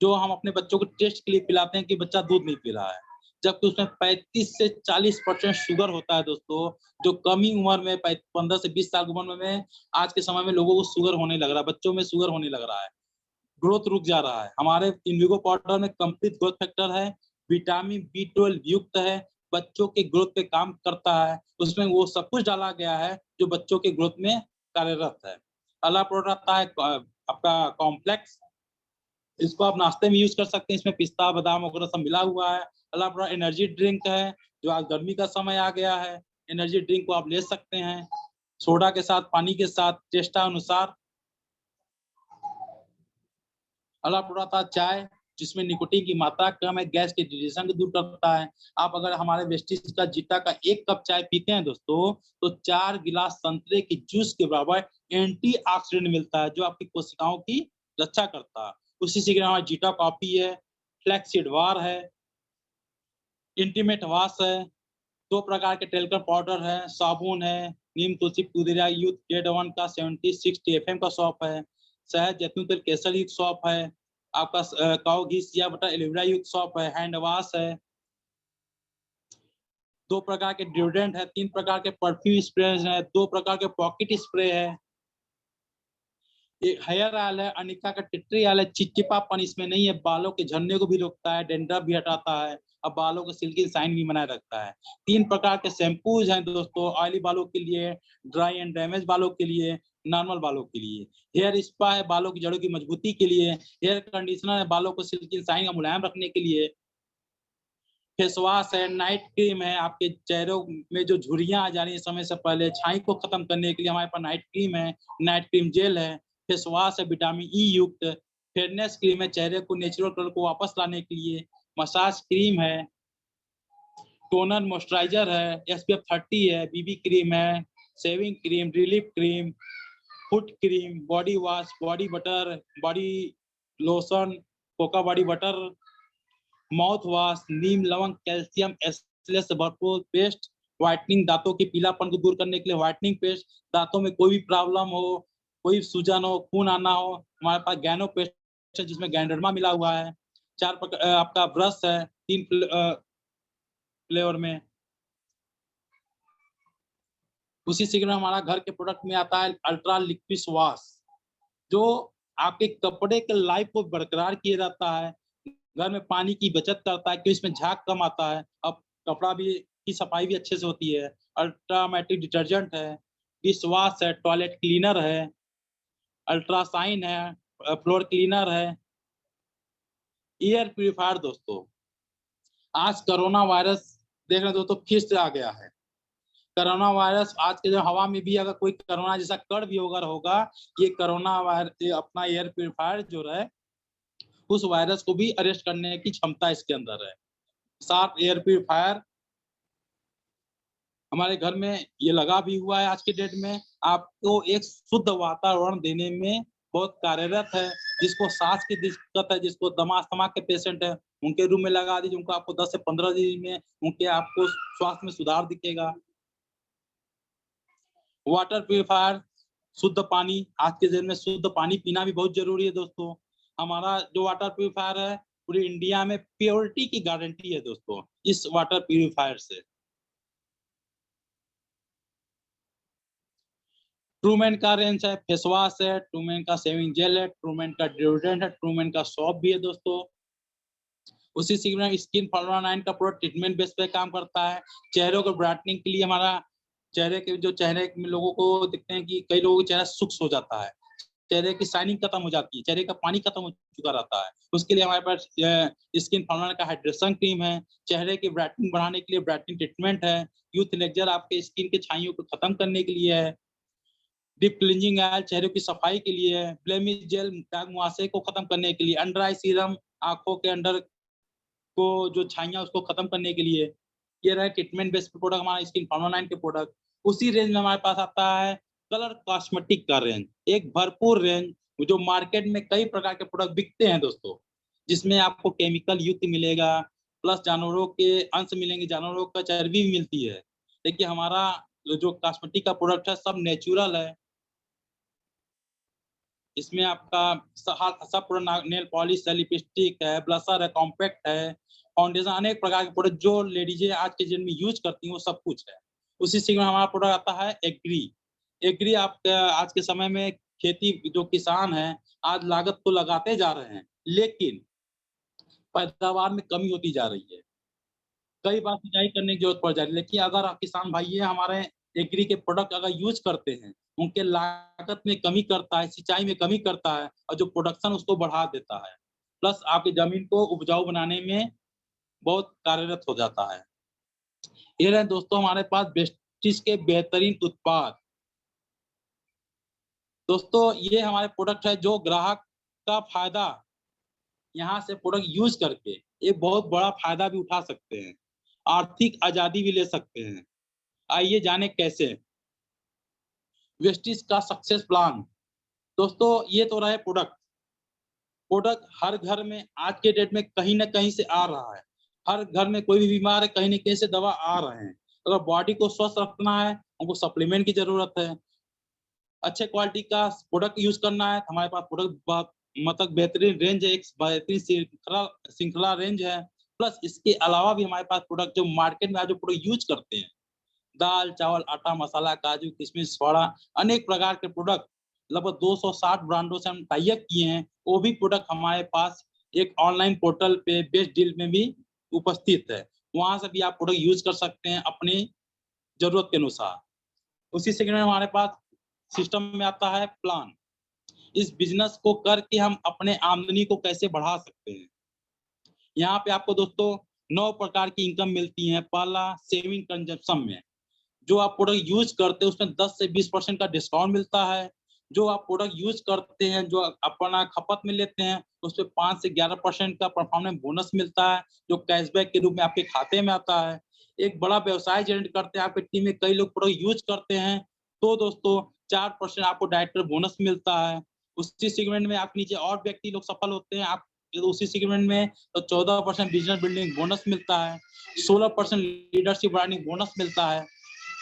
जो हम अपने बच्चों को टेस्ट के लिए पिलाते हैं कि बच्चा दूध नहीं पी रहा है, जबकि उसमें 35 से 40% शुगर होता है दोस्तों, जो कमी उम्र में 15 से 20 साल की उम्र में आज के समय में लोगों को शुगर होने लग रहा है, बच्चों में शुगर होने लग रहा है, ग्रोथ रुक जा रहा है। हमारे इनविगो पाउडर में कंप्लीट ग्रोथ फैक्टर है, विटामिन B12 युक्त है, बच्चों के ग्रोथ पे काम करता है, उसमें वो सब कुछ डाला गया है जो बच्चों के ग्रोथ में कार्यरत है। अगला प्रोडक्ट आता है आपका कॉम्प्लेक्स, इसको आप नाश्ते में यूज कर सकते हैं, इसमें पिस्ता बादाम वगैरह सब मिला हुआ है। अगला पूरा एनर्जी ड्रिंक है, जो आज गर्मी का समय आ गया है, एनर्जी ड्रिंक को आप ले सकते हैं सोडा के साथ, पानी के साथ, चेष्टा अनुसार। अगला प्रोडक्ट आता चाय, जिसमें निकोटीन की मात्रा कम है, गैस के डिजेशन को दूर करता है। आप अगर हमारे वेस्टिज का जीटा का 1 कप चाय पीते हैं दोस्तों, तो 4 गिलास संतरे की जूस के बराबर एंटीऑक्सीडेंट मिलता है, जो आपकी कोशिकाओं की रक्षा करता है। उसी से हमारा जीटा कॉफी है, फ्लैक्सीड वार है, इंटीमेट वाश है, 2 प्रकार के टेलकर पाउडर है, साबुन है, नीम तुलसी पुदीना यूथ ग्रेड 1 का 70-60 FM का सौंफ है, शहद जैतून तेल केसर युक्त सौंफ है, आपका काऊ घी सिया बटर एलोवेरा युक्त सौंफ है, हैंड वॉश है, 2 प्रकार के डिओड्रेंट है, 3 प्रकार के परफ्यूम स्प्रे है, 2 प्रकार के पॉकेट स्प्रे है, एक हेयर ऑयल है, अनिका का टिट्री ऑयल है, चिपचिपापन इसमें नहीं है, बालों के झड़ने को भी रोकता है, डेंड्रफ भी हटाता है और बालों को सिल्की शाइन भी बनाए रखता है। 3 प्रकार के शैम्पूज हैं दोस्तों, ऑयली बालों के लिए, ड्राई एंड डैमेज बालों के लिए, नॉर्मल बालों के लिए। हेयर स्पा है बालों की जड़ों की मजबूती के लिए, हेयर कंडीशनर है बालों को सिल्की शाइन का मुलायम रखने के लिए, फेस वॉश है, नाइट क्रीम है, आपके चेहरों में जो झुर्रियां आ जा रही है समय से पहले, छाई को खत्म करने के लिए हमारे पास नाइट क्रीम है, नाइट क्रीम जेल है, फेस वॉश है विटामिन ई युक्त, फेयरनेस क्रीम है चेहरे को नेचुरल कलर को वापस लाने के लिए, मसाज क्रीम है, टोनर मॉइस्चराइजर है, SPF 30 है, बीबी क्रीम है, shaving cream, relief cream, foot cream, body wash, body butter, body lotion, cocoa body butter, mouth wash, नीम लवंग, कैल्शियम एस्लेस से भरपूर पेस्ट, व्हाइटनिंग दांतों की पीलापन को दूर करने के लिए व्हाइटनिंग पेस्ट, दांतों में कोई भी प्रॉब्लम हो, कोई सूजन हो, खून आना हो, हमारे पास गैनो पेस्ट है जिसमें गैंडरमा मिला हुआ है, 4 आपका ब्रश है 3 फ्लेवर में। उसी से हमारा घर के प्रोडक्ट में आता है अल्ट्रा लिक्विड वॉश, जो आपके कपड़े के लाइफ को बरकरार किया जाता है, घर में पानी की बचत करता है, क्योंकि इसमें झाग कम आता है, अब कपड़ा भी की सफाई भी अच्छे से होती है। अल्ट्रामेटिक डिटर्जेंट है, डिश वॉश है, टॉयलेट क्लीनर है, अल्ट्रासाइन है, फ्लोर क्लीनर है, एयर प्यूरिफायर। दोस्तों आज कोरोना वायरस देख रहे हैं दोस्तों, फिर से आ गया है कोरोना वायरस। आज के जो हवा में भी अगर कोई कोरोना जैसा कण भी होगा, ये कोरोना वायरस अपना एयर प्यूरिफायर जो है उस वायरस को भी अरेस्ट करने की क्षमता इसके अंदर है। शार्प एयर प्यूरिफायर हमारे घर में ये लगा भी हुआ है, आज के डेट में आपको एक शुद्ध वातावरण देने में बहुत कार्यरत है। जिसको सांस की दिक्कत है, जिसको दमा अस्थमा के पेशेंट है, उनके रूम में लगा दीजिए, उनको आपको 10 से 15 दिन में उनके आपको स्वास्थ्य में सुधार दिखेगा। वाटर प्यूरिफायर, शुद्ध पानी, आज के दिन में शुद्ध पानी पीना भी बहुत जरूरी है दोस्तों। हमारा जो वाटर प्यूरिफायर है पूरे इंडिया में प्योरिटी की गारंटी है दोस्तों इस वाटर प्यूरिफायर से। ट्रूमेन का रेंज है, फेस वॉश है, ट्रूमेन का शेविंग जेल है, ट्रूमेन का डिओड्रेंट है, ट्रूमेन का सॉप भी है दोस्तों। उसी स्किन फॉर्मुला 9 का प्रोडक्ट ट्रीटमेंट बेस पे काम करता है। चेहरों को ब्राइटनिंग के लिए हमारा चेहरे में लोगों को दिखते हैं कि कई लोगों का चेहरा शुष्क हो जाता है, चेहरे की शाइनिंग खत्म हो जाती है, चेहरे का पानी खत्म हो चुका रहता है, उसके लिए हमारे पास स्किन फॉर्मुला का हाइड्रेशन क्रीम है। चेहरे की ब्राइटनिंग बढ़ाने के लिए ब्राइटनिंग ट्रीटमेंट है। यूथ लेक्चर आपके स्किन के छाइयों को खत्म करने के लिए है। डीप क्लींजिंग ऑयल चेहरे की सफाई के लिए है। ब्लेमिश जेल दाग मुहासे को खत्म करने के लिए। अंडर आई सीरम आंखों के अंदर को जो छाइयां उसको खत्म करने के लिए। ये रहे ट्रीटमेंट बेस्ड प्रोडक्ट हमारा स्किन फॉर्मुला 9 के प्रोडक्ट। उसी रेंज में हमारे पास आता है कलर कॉस्मेटिक का रेंज, एक भरपूर रेंज जो मार्केट में कई प्रकार के प्रोडक्ट बिकते हैं दोस्तों, जिसमें आपको केमिकल युक्त मिलेगा, प्लस जानवरों के अंश मिलेंगे, जानवरों का चर्बी भी मिलती है। देखिए हमारा जो कॉस्मेटिक का प्रोडक्ट है सब नेचुरल है। इसमें आपका सब नेल पॉलिश है, लिपस्टिक है, ब्लशर है, कॉम्पैक्ट है, फाउंडेशन, अनेक प्रकार के प्रोडक्ट जो लेडीजें आज के दिन में यूज करती हैं वो सब कुछ है। उसी से हमारा प्रोडक्ट आता है एग्री। एग्री आपका आज के समय में खेती जो किसान है आज लागत तो लगाते जा रहे हैं, लेकिन पैदावार में कमी होती जा रही है। कई बार सिंचाई करने की जरूरत पड़ जा रही है, लेकिन अगर किसान भाई ये हमारे एग्री के प्रोडक्ट अगर यूज करते हैं, उनके लागत में कमी करता है, सिंचाई में कमी करता है और जो प्रोडक्शन उसको बढ़ा देता है, प्लस आपकी जमीन को उपजाऊ बनाने में बहुत कार्यरत हो जाता है। ये रहे दोस्तों हमारे पास वेस्टिज के बेहतरीन उत्पाद। दोस्तों ये हमारे प्रोडक्ट है जो ग्राहक का फायदा यहाँ से प्रोडक्ट यूज करके एक बहुत बड़ा फायदा भी उठा सकते हैं, आर्थिक आजादी भी ले सकते हैं। आइए जाने कैसे। वेस्टिज का सक्सेस प्लान। दोस्तों ये तो रहे प्रोडक्ट। प्रोडक्ट हर घर में आज के डेट में कहीं ना कहीं से आ रहा है। हर घर में कोई भी बीमार है कहीं ना कहीं से दवा आ रहे हैं। अगर बॉडी को स्वस्थ रखना है हमको सप्लीमेंट की जरूरत है। अच्छे क्वालिटी का प्रोडक्ट यूज करना है तो हमारे पास प्रोडक्ट मतलब बेहतरीन रेंज है, एक बेहतरीन श्रृंखला रेंज है। प्लस इसके अलावा भी हमारे पास प्रोडक्ट जो मार्केट में आज जो प्रोडक्ट यूज करते हैं, दाल, चावल, आटा, मसाला, काजू, किशमिश, सोडा, अनेक प्रकार के प्रोडक्ट लगभग 260 ब्रांडों से हम टाई अप किए हैं। वो भी प्रोडक्ट हमारे पास एक ऑनलाइन पोर्टल पे बेस्ट डील में भी उपस्थित है। वहां से भी आप प्रोडक्ट यूज कर सकते हैं अपनी जरूरत के अनुसार। उसी सेगमेंट में हमारे पास सिस्टम में आता है प्लान। इस बिजनेस को करके हम अपने आमदनी को कैसे बढ़ा सकते हैं। यहाँ पे आपको दोस्तों 9 प्रकार की इनकम मिलती है। पहला सेविंग कंजप्शन में जो आप प्रोडक्ट यूज करते हैं उसमें 10 से 20% का डिस्काउंट मिलता है। जो आप प्रोडक्ट यूज करते हैं जो अपना खपत में लेते हैं उस पर 5 से 11% का परफॉर्मेंस बोनस मिलता है, जो कैशबैक के रूप में आपके खाते में आता है। एक बड़ा व्यवसाय जनरेट करते हैं, आपकी टीम में कई लोग प्रोडक्ट यूज करते हैं तो दोस्तों 4% आपको डायरेक्टर बोनस मिलता है। उसी सेगमेंट में आप नीचे और व्यक्ति लोग सफल होते हैं, आप उसी सेगमेंट में तो 14% बिजनेस बिल्डिंग बोनस मिलता है, 16% लीडरशिप ब्रांडिंग बोनस मिलता है,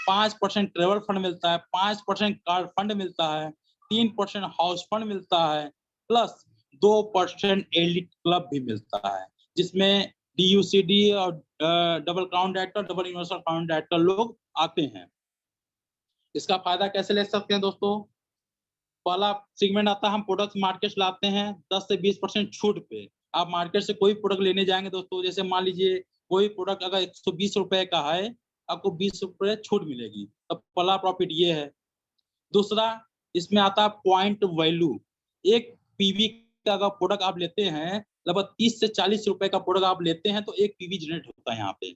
5% ट्रेवल फंड मिलता है, 5% कार फंड मिलता है, 3% हाउस फंड मिलता है, प्लस 2% एलिट क्लब भी मिलता है, जिसमें DUCD और double crown director, double universal crown director लोग आते हैं। इसका फायदा कैसे ले सकते हैं दोस्तों। पहला सेगमेंट आता है हम प्रोडक्ट मार्केट लाते हैं 10 से 20% छूट पे। आप मार्केट से कोई प्रोडक्ट लेने जाएंगे दोस्तों, जैसे मान लीजिए कोई प्रोडक्ट अगर 120 रुपए का है आपको 20 रुपए छूट मिलेगी, तो पहला प्रॉफिट ये है। दूसरा इसमें आता है पॉइंट वैल्यू। एक पीवी का अगर प्रोडक्ट आप लेते हैं लगभग 30 से 40 रुपए का प्रोडक्ट आप लेते हैं तो एक पीवी जनरेट होता है यहाँ पे।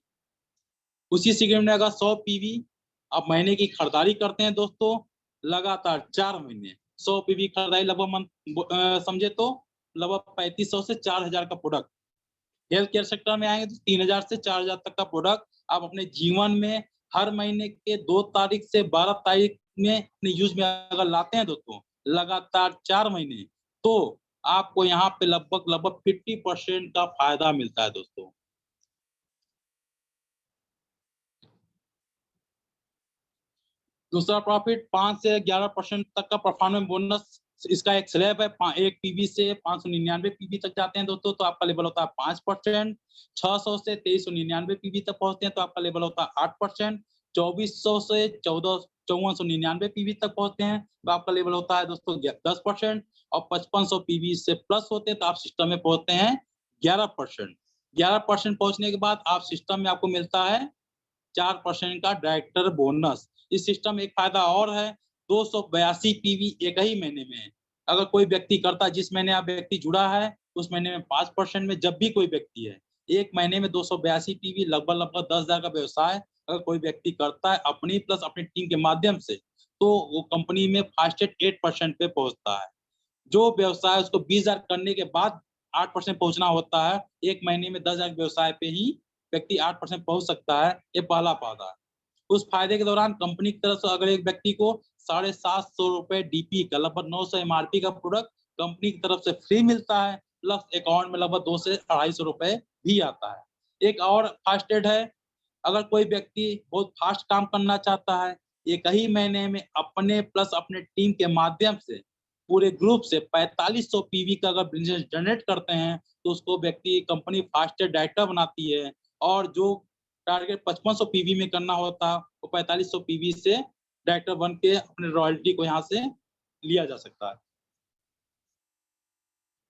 उसी सेगमेंट में अगर 100 पीवी आप महीने की खरीदारी करते हैं दोस्तों, लगातार 4 महीने 100 पीवी खरीदारी लगभग समझे तो लगभग 3500 से 4000 का प्रोडक्ट। हेल्थ केयर सेक्टर में आएंगे तो 3000 से 4000 तक का प्रोडक्ट आप अपने जीवन में हर महीने के 2 तारीख से 12 तारीख में अपने यूज में अगर लाते हैं दोस्तों लगातार 4 महीने, तो आपको यहाँ पे लगभग लगभग 50% का फायदा मिलता है दोस्तों। दूसरा प्रॉफिट 5 से 11% तक का परफॉर्मेंस बोनस। इसका एक स्लैब है, एक पीवी से 599 पीवी तक जाते हैं दोस्तों तो आपका लेवल होता है 5%। 600 से 2399 पीवी तक पहुंचते हैं तो आपका लेवल होता है 8%। 2400 से 5499 पीवी तक पहुंचते हैं तो आपका लेवल होता है दोस्तों 10%। और 5500 पीवी से प्लस होते हैं तो आप सिस्टम में पहुंचते हैं 11%। 11% पहुंचने के बाद आप सिस्टम में आपको मिलता है 4% का डायरेक्टर बोनस। इस सिस्टम में एक फायदा और है, 282 पीवी एक ही महीने में अगर कोई व्यक्ति करता है, जिस महीने आप व्यक्ति जुड़ा है उस महीने में 5% में जब भी कोई व्यक्ति है एक महीने में 282 पीवी लगभग लगभग 10,000 का व्यवसाय अगर कोई व्यक्ति करता है अपनी प्लस अपनी टीम के माध्यम से, तो वो कंपनी में फास्टेस्ट 8% पे पहुंचता है। जो व्यवसाय उसको 20,000 करने के बाद 8% पहुंचना होता है, एक महीने में 10,000 व्यवसाय पे ही व्यक्ति 8% पहुंच सकता है। ये पहला फायदा है। उस फायदे के दौरान कंपनी की तरफ से अगर एक व्यक्ति को 750 रुपए डीपी का, लगभग 900 एमआरपी का प्रोडक्ट कंपनी की तरफ से फ्री मिलता है, प्लस अकाउंट में लगभग 200 से 250 रुपए भी आता है। एक और फास्ट एड है, अगर कोई व्यक्ति बहुत फास्ट काम करना चाहता है, एक ही महीने में अपने प्लस अपने टीम के माध्यम से पूरे ग्रुप से 4500 पीवी का अगर बिजनेस जनरेट करते हैं, तो उसको व्यक्ति कंपनी फास्ट एड डायरेक्टर बनाती है, और जो टारगेट 5500 पीवी में करना होता है, वो 4500 पीवी से डायरेक्टर बन के अपने रॉयल्टी को यहाँ से लिया जा सकता है।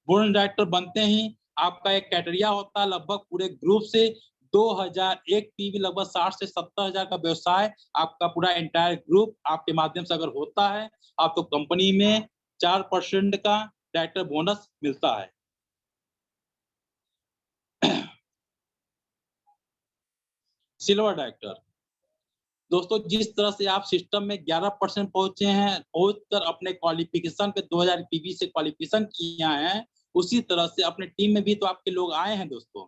बोर्ड डायरेक्टर बनते ही आपका एक क्राइटेरिया होता है, लगभग पूरे ग्रुप से 2001 पीवी, लगभग 60 से 70,000 का व्यवसाय आपका पूरा एंटायर ग्रुप आपके माध्यम से अगर होता है, आपको कंपनी में 4% का डायरेक्टर बोनस मिलता है। सिल्वर डायरेक्टर दोस्तों, जिस तरह से आप सिस्टम में 11% पहुंचे हैं, पहुंचकर अपने क्वालिफिकेशन पे 2000 पीवी से क्वालिफिकेशन किया है, उसी तरह से अपने टीम में भी तो आपके लोग आए हैं दोस्तों।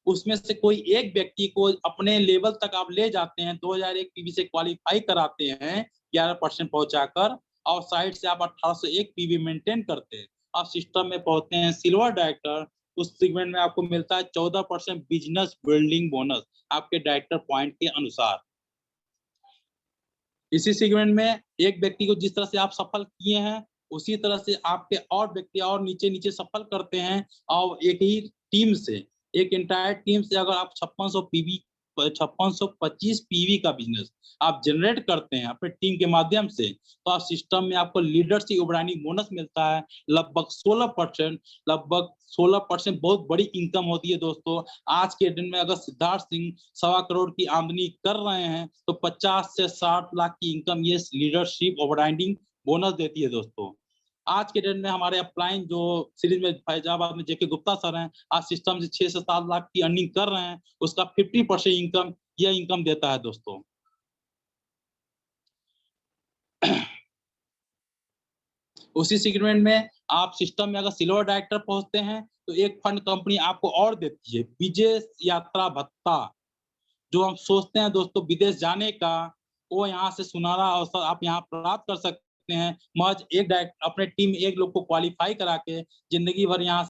उसमें से कोई एक व्यक्ति को अपने लेवल तक आप ले जाते हैं, 2001 पीवी से क्वालिफाई कराते हैं 11% पहुंचाकर, और साइड से आप 1801 पीवी मेंटेन करते हैं, आप सिस्टम में पहुंचते हैं सिल्वर डायरेक्टर। उस सेगमेंट में आपको मिलता है 14% बिजनेस बिल्डिंग बोनस आपके डायरेक्टर पॉइंट के अनुसार। इसी सेगमेंट में एक व्यक्ति को जिस तरह से आप सफल किए हैं, उसी तरह से आपके और व्यक्ति और नीचे सफल करते हैं, और एक ही टीम से, एक एंटायर टीम से अगर आप 5625 पीवी का बिजनेस आप जनरेट करते हैं अपने टीम के माध्यम से, तो आप सिस्टम में आपको लीडरशिप ओवरराइडिंग बोनस मिलता है लगभग 16%। लगभग 16% बहुत बड़ी इनकम होती है दोस्तों। आज के दिन में अगर सिद्धार्थ सिंह 1.25 करोड़ की आमदनी कर रहे हैं, तो 50 से 60 लाख की इनकम ये लीडरशिप ओवरराइडिंग बोनस देती है दोस्तों। आज के डेट में हमारे अपलाइन जो सीरीज में फैजाबाद में जेके गुप्ता सर हैं, आज सिस्टम से 6 से 7 लाख की अर्निंग कर रहे हैं, उसका 50% इनकम यह इनकम देता है दोस्तों। उसी सेगमेंट में आप सिस्टम में अगर सिल्वर डायरेक्टर पहुंचते हैं, तो एक फंड कंपनी आपको और देती है, विदेश यात्रा भत्ता। जो हम सोचते हैं दोस्तों विदेश जाने का, वो यहाँ से सुनहरा अवसर आप यहाँ प्राप्त कर सकते हैं। महज एक अपने टीम एक लोग को क्वालिफाई करा के जिंदगी भर यहाँ